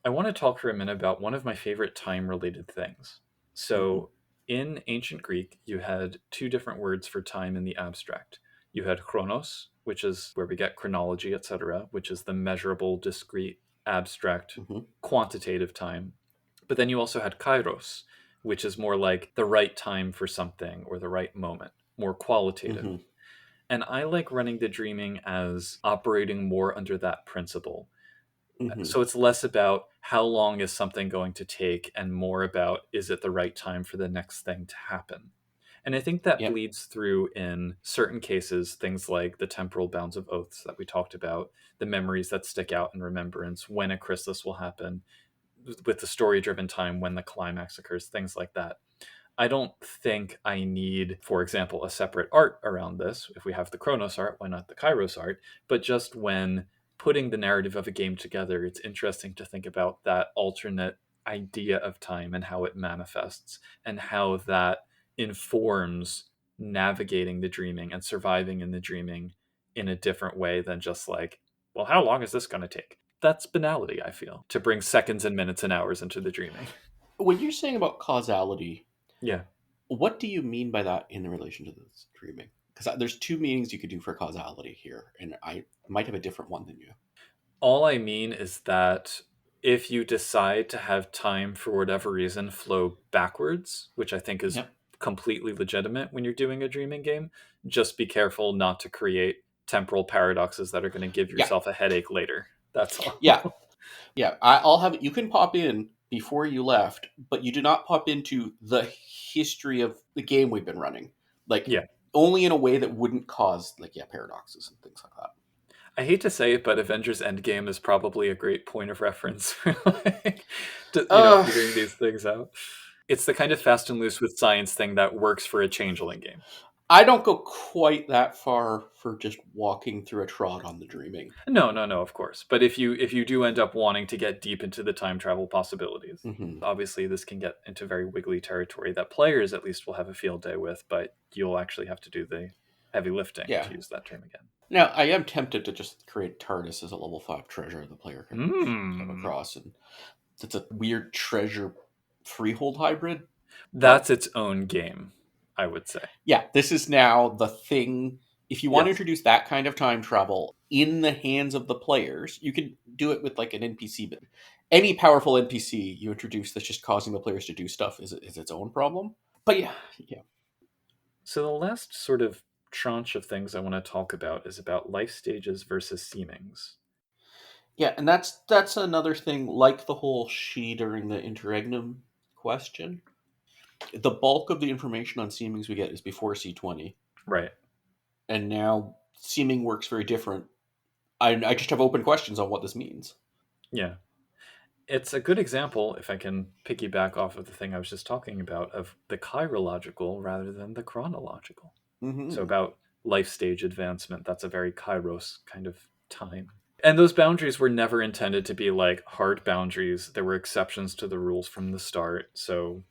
I want to talk for a minute about one of my favorite time related things. Mm-hmm. So, in ancient Greek, you had two different words for time in the abstract. You had chronos, which is where we get chronology, etc., which is the measurable, discrete, abstract, Mm-hmm. quantitative time. But then you also had kairos, which is more like the right time for something or the right moment, more qualitative. Mm-hmm. And I like running the dreaming as operating more under that principle. Mm-hmm. So it's less about how long is something going to take and more about is it the right time for the next thing to happen. And I think that Yep. bleeds through in certain cases, things like the temporal bounds of oaths that we talked about, the memories that stick out in remembrance, when a chrysalis will happen, with the story driven time, when the climax occurs, things like that. I don't think I need, for example, a separate art around this. If we have the Chronos art, why not the Kairos art? But just when putting the narrative of a game together, it's interesting to think about that alternate idea of time and how it manifests and how that informs navigating the dreaming and surviving in the dreaming in a different way than just like, well, how long is this going to take? That's banality, I feel, to bring seconds and minutes and hours into the dreaming. When you're saying about causality, Yeah. what do you mean by that in relation to this dreaming? Because there's two meanings you could do for causality here, and I might have a different one than you. All I mean is that if you decide to have time for whatever reason flow backwards, which I think is Yep. completely legitimate when you're doing a dreaming game, just be careful not to create temporal paradoxes that are going to give Yeah. yourself a headache later. That's Yeah. all. Yeah. I'll have it. You can pop in before you left, but you do not pop into the history of the game we've been running. Like, Yeah. only in a way that wouldn't cause, like, paradoxes and things like that. I hate to say it, but Avengers Endgame is probably a great point of reference for like, Uh, figuring these things out. It's the kind of fast and loose with science thing that works for a changeling game. I don't go quite that far for just walking through a trot on the dreaming. No, no, no, of course. But if you do end up wanting to get deep into the time travel possibilities, Mm-hmm. obviously this can get into very wiggly territory that players at least will have a field day with, but you'll actually have to do the heavy lifting, Yeah. to use that term again. Now, I am tempted to just create TARDIS as a level 5 treasure the player can come Mm. across. And it's a weird treasure freehold hybrid. That's its own game, I would say. Yeah, this is now the thing If you want to Yes. introduce that kind of time travel in the hands of the players, you can do it with like an NPC. But any powerful NPC you introduce that's just causing the players to do stuff is its own problem. But yeah, yeah, So the last sort of tranche of things I want to talk about is about life stages versus seemings. yeah, and that's another thing. Like the whole she during the interregnum question, the bulk of the information on seemings we get is before C20, Right. and now seeming works very different. I just have open questions on what this means. Yeah. It's a good example, if I can piggyback off of the thing I was just talking about, of the chirological rather than the chronological. So Hmm. about life stage advancement, that's a very kairos kind of time. And those boundaries were never intended to be like hard boundaries. There were exceptions to the rules from the start. So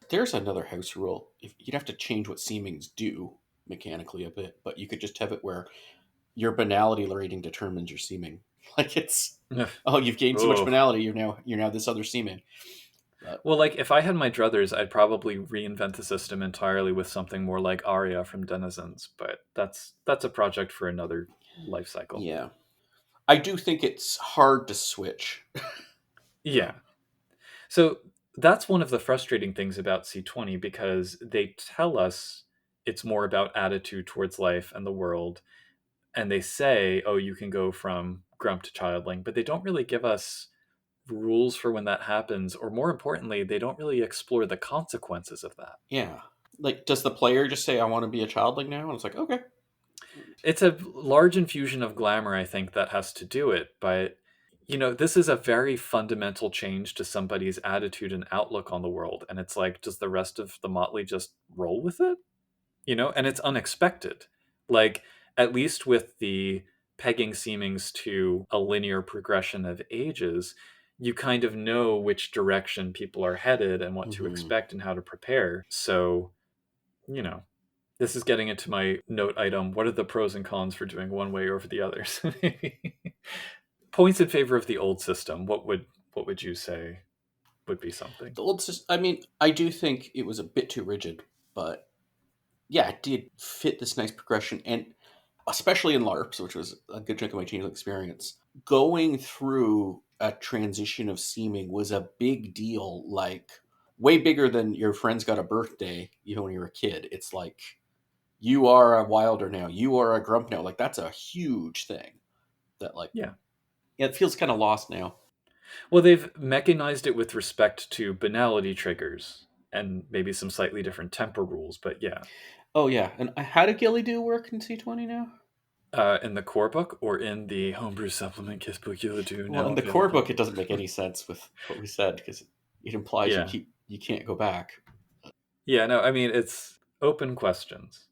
There's another house rule. If you'd have to change what seemings do mechanically a bit, but you could just have it where your banality rating determines your seeming. Like it's, oh, you've gained so much oh. banality, you're now this other seeming. But Well, like if I had my druthers, I'd probably reinvent the system entirely with something more like Aria from Denizens, but that's a project for another life cycle. yeah, I do think it's hard to switch. Yeah. So that's one of the frustrating things about C20 because they tell us it's more about attitude towards life and the world. And they say, oh, you can go from grump to childling, but they don't really give us rules for when that happens. Or more importantly, they don't really explore the consequences of that. Yeah, like does the player just say I want to be a childling now, and it's like okay. It's a large infusion of glamour, I think, that has to do it. But, this is a very fundamental change to somebody's attitude and outlook on the world. And it's like, does the rest of the motley just roll with it? And it's unexpected. Like, at least with the pegging seemings to a linear progression of ages, you kind of know which direction people are headed and what to Hmm. expect and how to prepare. So, you know, this is getting into my note item. What are the pros and cons for doing one way over the others? Points in favor of the old system. What would you say would be something? The old system, I mean, I do think it was a bit too rigid, but yeah, it did fit this nice progression, and especially in LARPs, which was a good chunk of my changeling experience, going through a transition of seeming was a big deal. Like way bigger than your friend's got a birthday, even when you're a kid. It's like you are a wilder now, you are a grump now. Like that's a huge thing. That like Yeah. yeah, it feels kind of lost now. Well, they've mechanized it with respect to banality triggers and maybe some slightly different temper rules, but yeah. Oh yeah, and how did Gilly do work in C20 now? In the core book or in the homebrew supplement Kiss Book You'll Do Well, now in the core book, available? it doesn't make any sense with what we said because it implies Yeah. you can't go back. Yeah, no, I mean, it's open questions.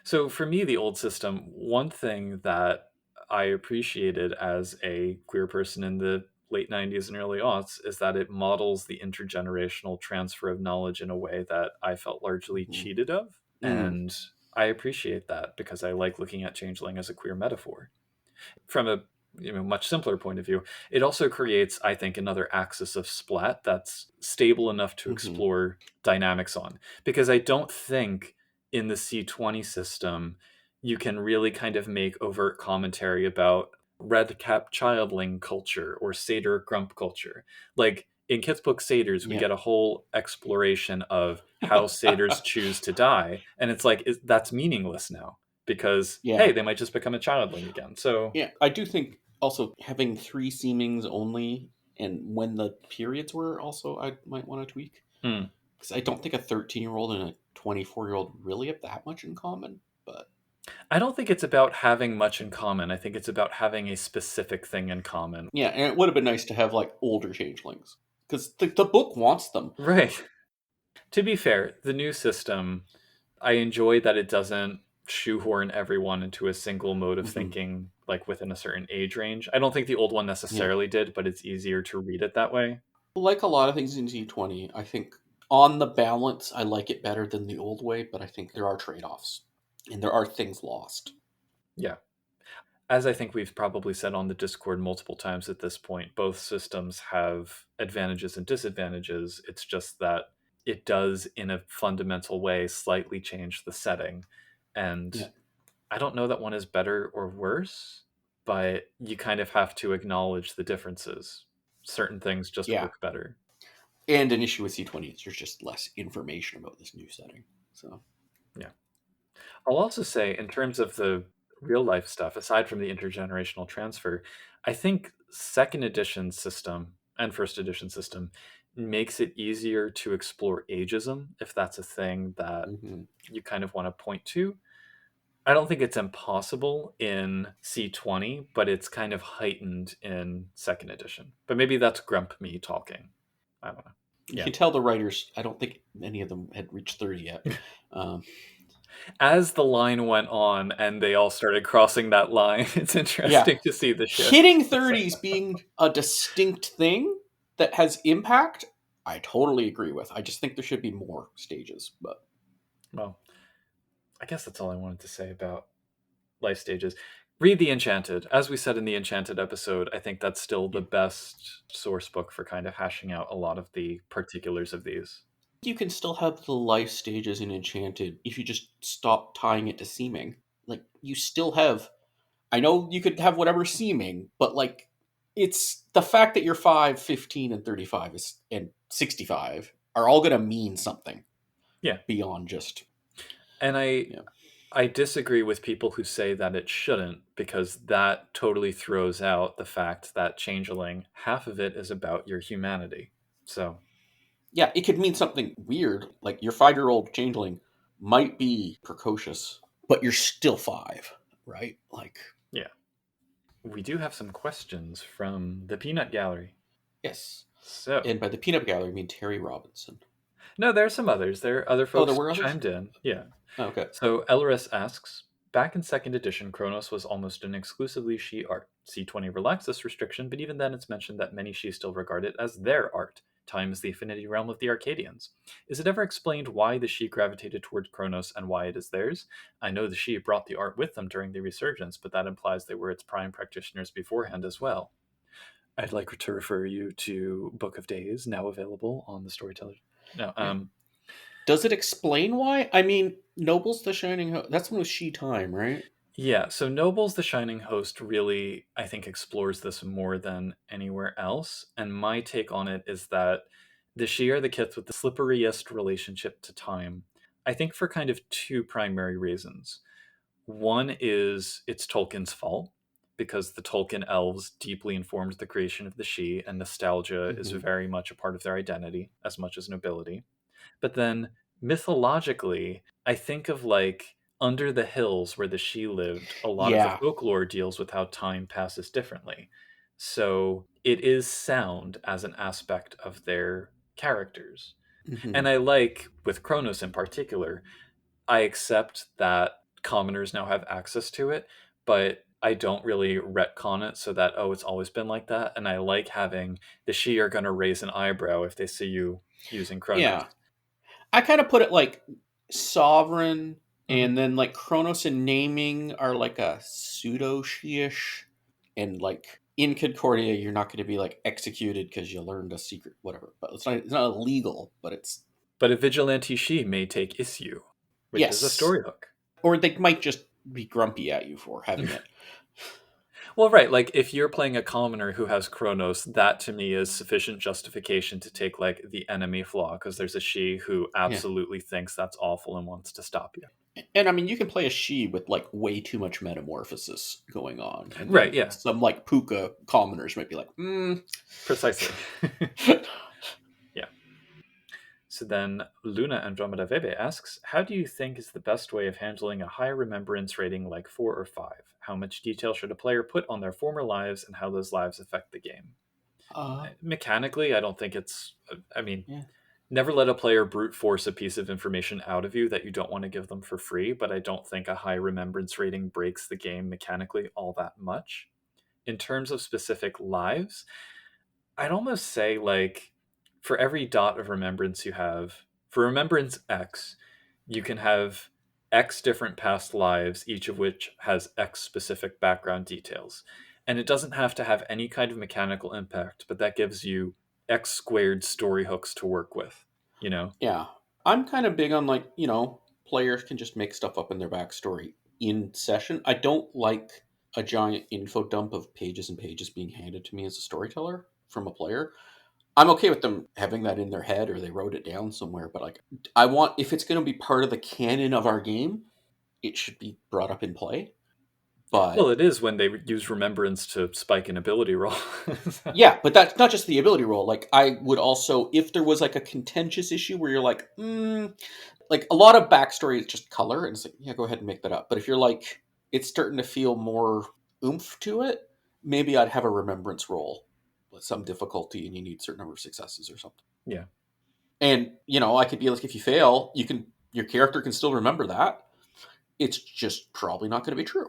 So for me, the old system, one thing that I appreciated as a queer person in the late 90s and early aughts is that it models the intergenerational transfer of knowledge in a way that I felt largely Hmm. cheated of. Mm. And I appreciate that because I like looking at changeling as a queer metaphor. From a much simpler point of view, it also creates, I think, another axis of splat that's stable enough to Hmm. explore dynamics on. Because I don't think in the C20 system you can really kind of make overt commentary about red cap childling culture or satyr grump culture. Like in Kit's book Satyrs, we Yeah. get a whole exploration of how satyrs choose to die, and it's like that's meaningless now because Yeah. hey, they might just become a childling again. So Yeah. I do think also having three seemings only and when the periods were also I might want to tweak hmm, because I don't think a 13-year-old and a 24-year-old really have that much in common. But I don't think it's about having much in common. I think it's about having a specific thing in common. yeah, and it would have been nice to have like older changelings because the book wants them. Right. To be fair, the new system, I enjoy that it doesn't shoehorn everyone into a single mode of Hmm. thinking, like within a certain age range. I don't think the old one Yeah. necessarily did, but it's easier to read it that way. Like a lot of things in Z20, I think on the balance, I like it better than the old way, but I think there are trade offs and there are things lost. Yeah. As I think we've probably said on the Discord multiple times at this point, both systems have advantages and disadvantages. It's just that it does, in a fundamental way, slightly change the setting. And Yeah. I don't know that one is better or worse, but you kind of have to acknowledge the differences. Certain things just Yeah. work better. And an issue with C20 is there's just less information about this new setting. So, Yeah. I'll also say, in terms of the real life stuff, aside from the intergenerational transfer, I think second edition system and first edition system makes it easier to explore ageism, if that's a thing that mhm. you kind of want to point to. I don't think it's impossible in C20, but it's kind of heightened in second edition. But maybe that's Grump me talking. I don't know. You Yeah. can tell the writers, I don't think any of them had reached 30 yet. Um, As the line went on and they all started crossing that line, it's yeah. interesting to see the shift. Hitting 30s being a distinct thing that has impact, I totally agree with. I just think there should be more stages. But Well, I guess that's all I wanted to say about life stages. Read The Enchanted. As we said in the Enchanted episode, I think that's still the yeah. best source book for kind of hashing out a lot of the particulars of these. You can still have the life stages in Enchanted if you just stop tying it to seeming. Like, you still have. I know you could have whatever seeming, but like, it's the fact that you're 5, 15, and 35 and 65 are all going to mean something Yeah. beyond just. And Yeah. I disagree with people who say that it shouldn't, because that totally throws out the fact that changeling, half of it is about your humanity. So, Yeah, it could mean something weird. Like, your 5-year-old changeling might be precocious, but you're still 5, right? Like, yeah. We do have some questions from the Peanut Gallery. yes. So, And by the peanut gallery, I mean Terry Robinson. no, there are some others. There are other Oh, there folks were others? chimed in. Yeah. Oh, okay. So Elris asks, back in second edition, Kronos was almost an exclusively she art. C20 relaxed this restriction, but even then it's mentioned that many she still regard it as their art. Time is the affinity realm of the Arcadians. Is it ever explained why the she gravitated towards Kronos and why it is theirs? I know the she brought the art with them during the resurgence, but that implies they were its prime practitioners beforehand as well. I'd like to refer you to Book of Days, now available on the Storyteller. No, Yeah. Does it explain why? I mean, Noble's the Shining That's one with She Time, right? yeah, so Noble's The Shining Host really, I think, explores this more than anywhere else. And my take on it is that the She are the kith with the slipperiest relationship to time. I think for kind of two primary reasons. One is it's Tolkien's fault, because the Tolkien elves deeply informed the creation of the She, and nostalgia is Mm-hmm. very much a part of their identity, as much as nobility. But then mythologically, I think of like Under the Hills where the she lived, a lot of the Yeah. folklore deals with how time passes differently. So it is sound as an aspect of their characters. Mm-hmm. And I like, with Kronos in particular, I accept that commoners now have access to it, but I don't really retcon it so that, oh, it's always been like that. And I like having the she are going to raise an eyebrow if they see you using Kronos. Yeah. I kind of put it like Sovereign, Mhm. and then like Kronos and Naming are like a pseudo she-ish. And like in Concordia, you're not going to be like executed because you learned a secret, whatever. But it's not illegal, but it's. But a vigilante she may take issue, which is a Yes. story hook. Or they might just be grumpy at you for having it. Well, right, like if you're playing a commoner who has Kronos, that to me is sufficient justification to take like the enemy flaw, because there's a she who Yeah. absolutely thinks that's awful and wants to stop you. And I mean, you can play a she with like way too much metamorphosis going on, and Right, then yeah, some like Puka commoners might be like, precisely. Yeah. So then Luna Andromeda Vebe asks, how do you think is the best way of handling a high remembrance rating like 4 or 5? How much detail should a player put on their former lives and how those lives affect the game? uh, Mechanically, I don't think it's. I mean, yeah, never let a player brute force a piece of information out of you that you don't want to give them for free, but I don't think a high remembrance rating breaks the game mechanically all that much. In terms of specific lives, I'd almost say, like, for every dot of remembrance you have, for remembrance X, you can have X different past lives, each of which has X specific background details. And it doesn't have to have any kind of mechanical impact, but that gives you X squared story hooks to work with, you know? yeah. I'm kind of big on like, players can just make stuff up in their backstory in session. I don't like a giant info dump of pages and pages being handed to me as a storyteller from a player. I'm okay with them having that in their head or they wrote it down somewhere, but like I want, if it's going to be part of the canon of our game, it should be brought up in play. Well, But it is when they use remembrance to spike an ability roll. yeah, but that's not just the ability roll. Like I would also, if there was like a contentious issue where you're like, like a lot of backstory is just color, and it's like, yeah, go ahead and make that up. But if you're like, it's starting to feel more oomph to it, maybe I'd have a remembrance roll with some difficulty, and you need a certain number of successes or something. Yeah. And I could be like, if you fail, your character can still remember that. It's just probably not going to be true.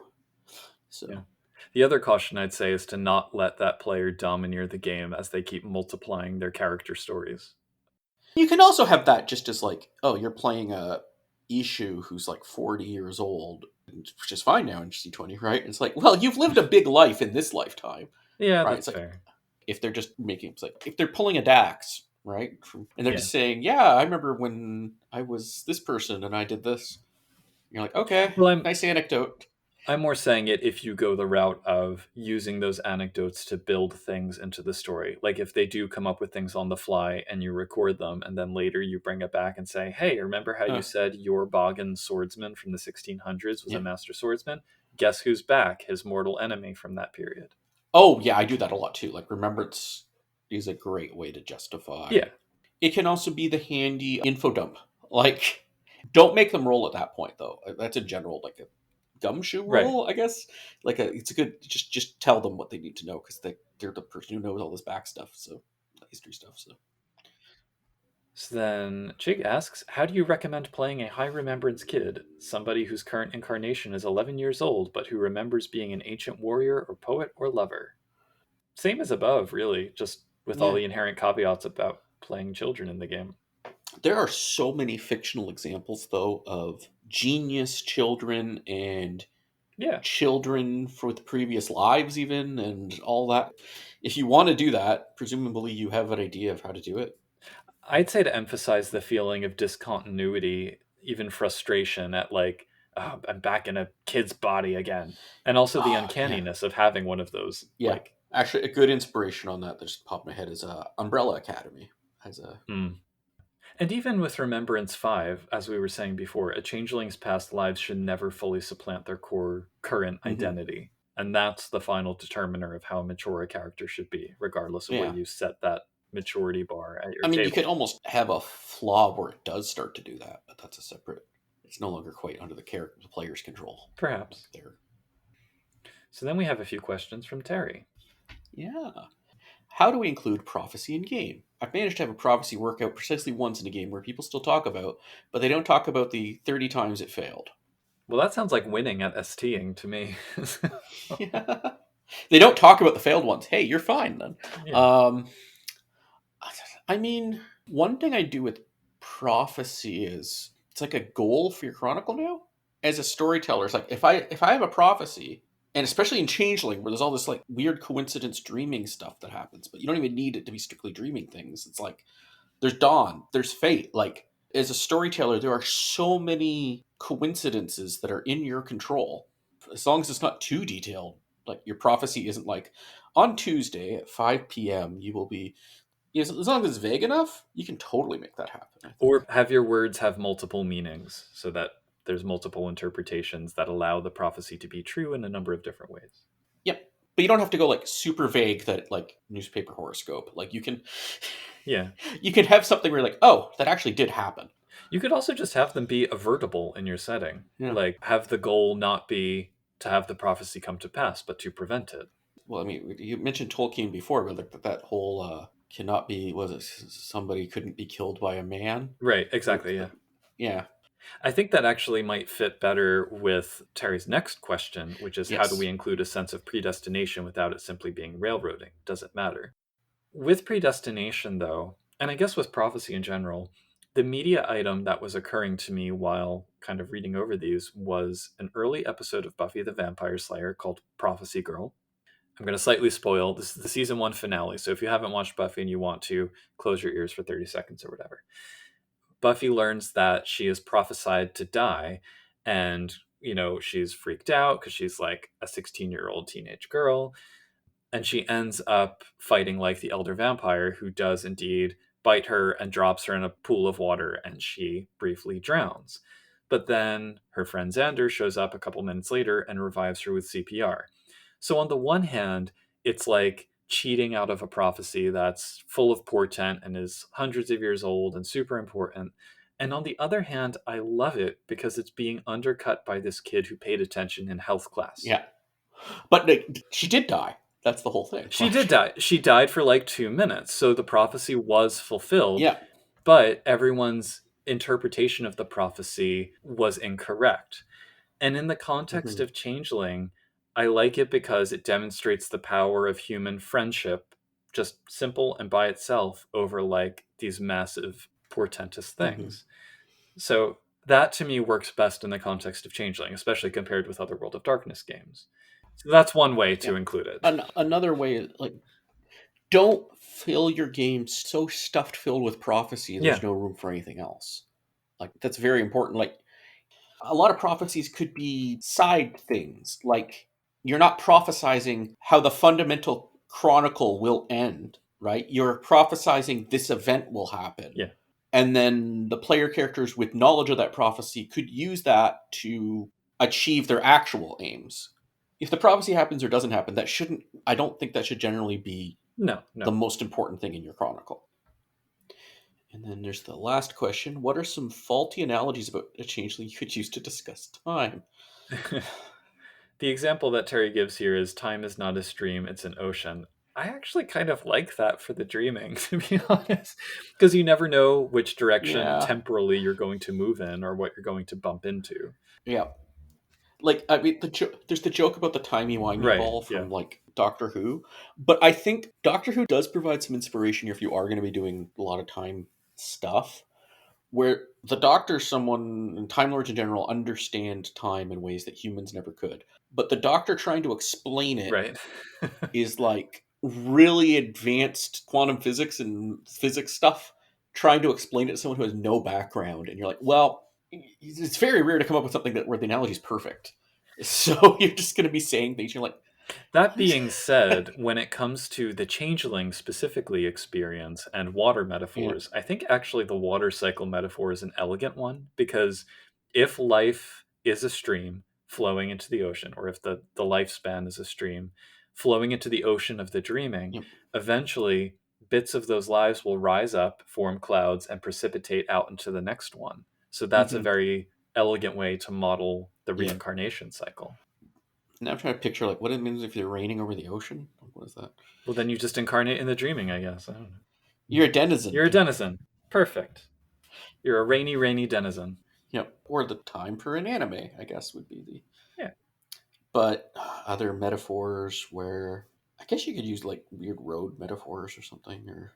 So. Yeah. The other caution I'd say is to not let that player domineer the game as they keep multiplying their character stories. You can also have that just as like, oh, you're playing a Ishu who's like 40 years old, which is fine now in C20, right? And it's like, well, you've lived a big life in this lifetime, Yeah, right? that's It's like, fair. if they're just making, it's like, if they're pulling a Dax, right? And they're Yeah. just saying, yeah, I remember when I was this person and I did this. You're like, okay, Well, nice anecdote. I'm more saying it if you go the route of using those anecdotes to build things into the story. Like if they do come up with things on the fly and you record them, and then later you bring it back and say, hey, remember how you said your Bogan swordsman from the 1600s was Yeah. a master swordsman? Guess who's back? His mortal enemy from that period. Oh, yeah, I do that a lot too. Like, remembrance is a great way to justify. Yeah. It can also be the handy info dump. Like, don't make them roll at that point, though. That's a general, like a gumshoe Right. roll, I guess. Like, it's a good, just tell them what they need to know because they're the person who knows all this back stuff, so history stuff. So then Chig asks, how do you recommend playing a high remembrance kid, somebody whose current incarnation is 11 years old, but who remembers being an ancient warrior or poet or lover? Same as above, really, just with all Yeah, the inherent caveats about playing children in the game. there are so many fictional examples, though, of genius children and Yeah. children with previous lives, even, and all that. If you want to do that, presumably you have an idea of how to do it. I'd say to emphasize the feeling of discontinuity, even frustration at like, oh, I'm back in a kid's body again. And also the Oh, yeah. uncanniness of having one of those. Yeah. Like, Actually, a good inspiration on that just popped in my head is Umbrella Academy. As a And even with Remembrance 5, as we were saying before, a changeling's past lives should never fully supplant their core current identity. And that's the final determiner of how mature a character should be, regardless of where Yeah. you set that maturity bar at your I mean, you table. could almost have a flaw where it does start to do that, but that's a separate. It's no longer quite under the player's control. Perhaps. There. So then we have a few questions from Terry. Yeah. How do we include prophecy in game? I've managed to have a prophecy work out precisely once in a game where people still talk about, but they don't talk about the 30 times it failed. Well, that sounds like winning at STing to me. Yeah. They don't talk about the failed ones. Hey, you're fine then. Yeah. I mean, one thing I do with prophecy is it's like a goal for your chronicle now. As a storyteller, it's like if I have a prophecy, and especially in Changeling, where there's all this like weird coincidence dreaming stuff that happens, but you don't even need it to be strictly dreaming things. It's like there's dawn, there's fate. Like as a storyteller, there are so many coincidences that are in your control. As long as it's not too detailed, like your prophecy isn't like on Tuesday at 5 p.m. you will be. Yes, as long as it's vague enough, you can totally make that happen. I think. Or have your words have multiple meanings so that there's multiple interpretations that allow the prophecy to be true in a number of different ways. Yep, but you don't have to go like super vague that like newspaper horoscope. Like you can, Yeah. you can have something where you're like, oh, that actually did happen. You could also just have them be avertible in your setting. Yeah. Like have the goal not be to have the prophecy come to pass, but to prevent it. Well, I mean, you mentioned Tolkien before, but like that whole cannot be was it somebody couldn't be killed by a man? Right, exactly, yeah. Yeah. I think that actually might fit better with Terry's next question, which is how do we Yes. include a sense of predestination without it simply being railroading? Does it matter? With predestination, though, and I guess with prophecy in general, the media item that was occurring to me while kind of reading over these was an early episode of Buffy the Vampire Slayer called Prophecy Girl. I'm going to slightly spoil. This is the season 1 finale, so if you haven't watched Buffy and you want to, close your ears for 30 seconds or whatever. Buffy learns that she is prophesied to die, and she's freaked out because she's like a 16-year-old teenage girl, and she ends up fighting like the elder vampire, who does indeed bite her and drops her in a pool of water, and she briefly drowns. But then her friend Xander shows up a couple minutes later and revives her with CPR. So on the one hand, it's like cheating out of a prophecy that's full of portent and is hundreds of years old and super important. And on the other hand, I love it because it's being undercut by this kid who paid attention in health class. Yeah. But she did die. That's the whole thing. She did die. She died for like 2 minutes. So the prophecy was fulfilled. Yeah. But everyone's interpretation of the prophecy was incorrect. And in the context of Changeling, I like it because it demonstrates the power of human friendship, just simple and by itself, over like these massive portentous things. So that to me works best in the context of Changeling, especially compared with other World of Darkness games. So that's one way to include it. Another way, like, don't fill your game so stuffed filled with prophecy there's no room for anything else. Like, that's very important. Like, a lot of prophecies could be side things. Like, you're not prophesizing how the fundamental chronicle will end, right? You're prophesizing this event will happen. Yeah. And then the player characters with knowledge of that prophecy could use that to achieve their actual aims. If the prophecy happens or doesn't happen, I don't think that should generally be the most important thing in your chronicle. And then there's the last question. What are some faulty analogies about a changeling you could use to discuss time? The example that Terry gives here is time is not a stream, it's an ocean. I actually kind of like that for the dreaming, to be honest, because you never know which direction temporally you're going to move in or what you're going to bump into. Yeah. Like, I mean, there's the joke about the timey-wimey ball from, like, Doctor Who. But I think Doctor Who does provide some inspiration if you are going to be doing a lot of time stuff, where the Doctor, someone, and Time Lords in general, understand time in ways that humans never could. But the Doctor trying to explain it is, like, really advanced quantum physics and physics stuff, trying to explain it to someone who has no background. And you're like, well, it's very rare to come up with something where the analogy is perfect. So you're just going to be saying things. You're like, that being said, when it comes to the changeling specifically experience and water metaphors, I think actually the water cycle metaphor is an elegant one, because if life is a stream flowing into the ocean, or if the lifespan is a stream flowing into the ocean of the dreaming, eventually bits of those lives will rise up, form clouds, and precipitate out into the next one. So that's a very elegant way to model the reincarnation cycle. Now I'm trying to picture, like, what it means if you're raining over the ocean. What is that? Well, then you just incarnate in the dreaming, I guess. I don't know. You're a denizen. You're a denizen. Perfect. You're a rainy, rainy denizen. Yep. Or the time for an anime, I guess, would be the... Yeah. But other metaphors where... I guess you could use, like, weird road metaphors or something, or...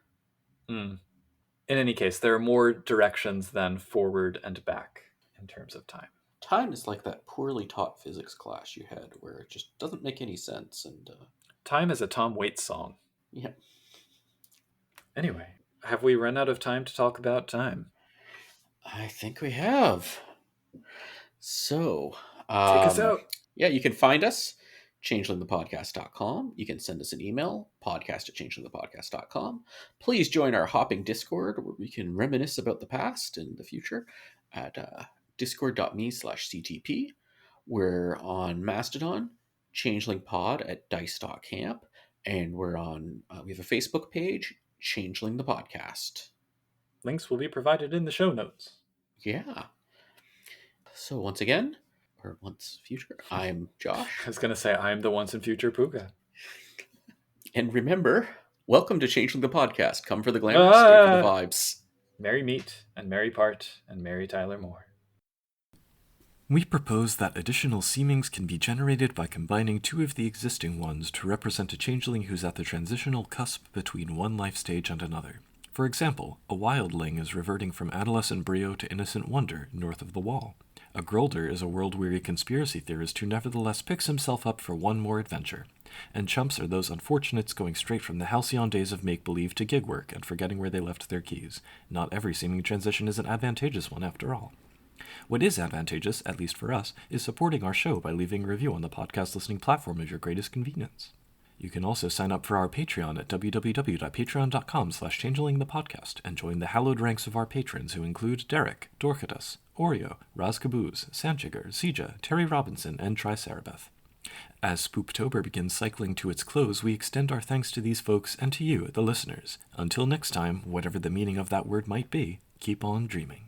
In any case, there are more directions than forward and back in terms of time. Time is like that poorly taught physics class you had where it just doesn't make any sense. And time is a Tom Waits song. Yeah. Anyway, have we run out of time to talk about time? I think we have. So, take us out. Yeah, you can find us, changelingthepodcast.com. You can send us an email, podcast@changelingthepodcast.com. Please join our hopping Discord where we can reminisce about the past and the future at discord.me/CTP. We're on Mastodon, changelingpod at dice.camp, and we're on, we have a Facebook page, Changeling the Podcast. Links will be provided in the show notes. Yeah. So once again, or once future, I'm Josh. I was going to say, I'm the once and future Puka. And remember, welcome to Changeling the Podcast. Come for the glamour, stay for the vibes. Merry meet, and merry part, and merry Tyler Moore. We propose that additional seemings can be generated by combining two of the existing ones to represent a changeling who's at the transitional cusp between one life stage and another. For example, a wildling is reverting from adolescent brio to innocent wonder north of the wall. A grolder is a world-weary conspiracy theorist who nevertheless picks himself up for one more adventure. And chumps are those unfortunates going straight from the halcyon days of make-believe to gig work and forgetting where they left their keys. Not every seeming transition is an advantageous one after all. What is advantageous, at least for us, is supporting our show by leaving a review on the podcast listening platform of your greatest convenience. You can also sign up for our Patreon at www.patreon.com/changelingthepodcast and join the hallowed ranks of our patrons who include Derek, Dorcatus, Oreo, Raz Caboose, Sanchiger, Sija, Terry Robinson, and Tricerabeth. As Spooptober begins cycling to its close, we extend our thanks to these folks and to you, the listeners. Until next time, whatever the meaning of that word might be, keep on dreaming.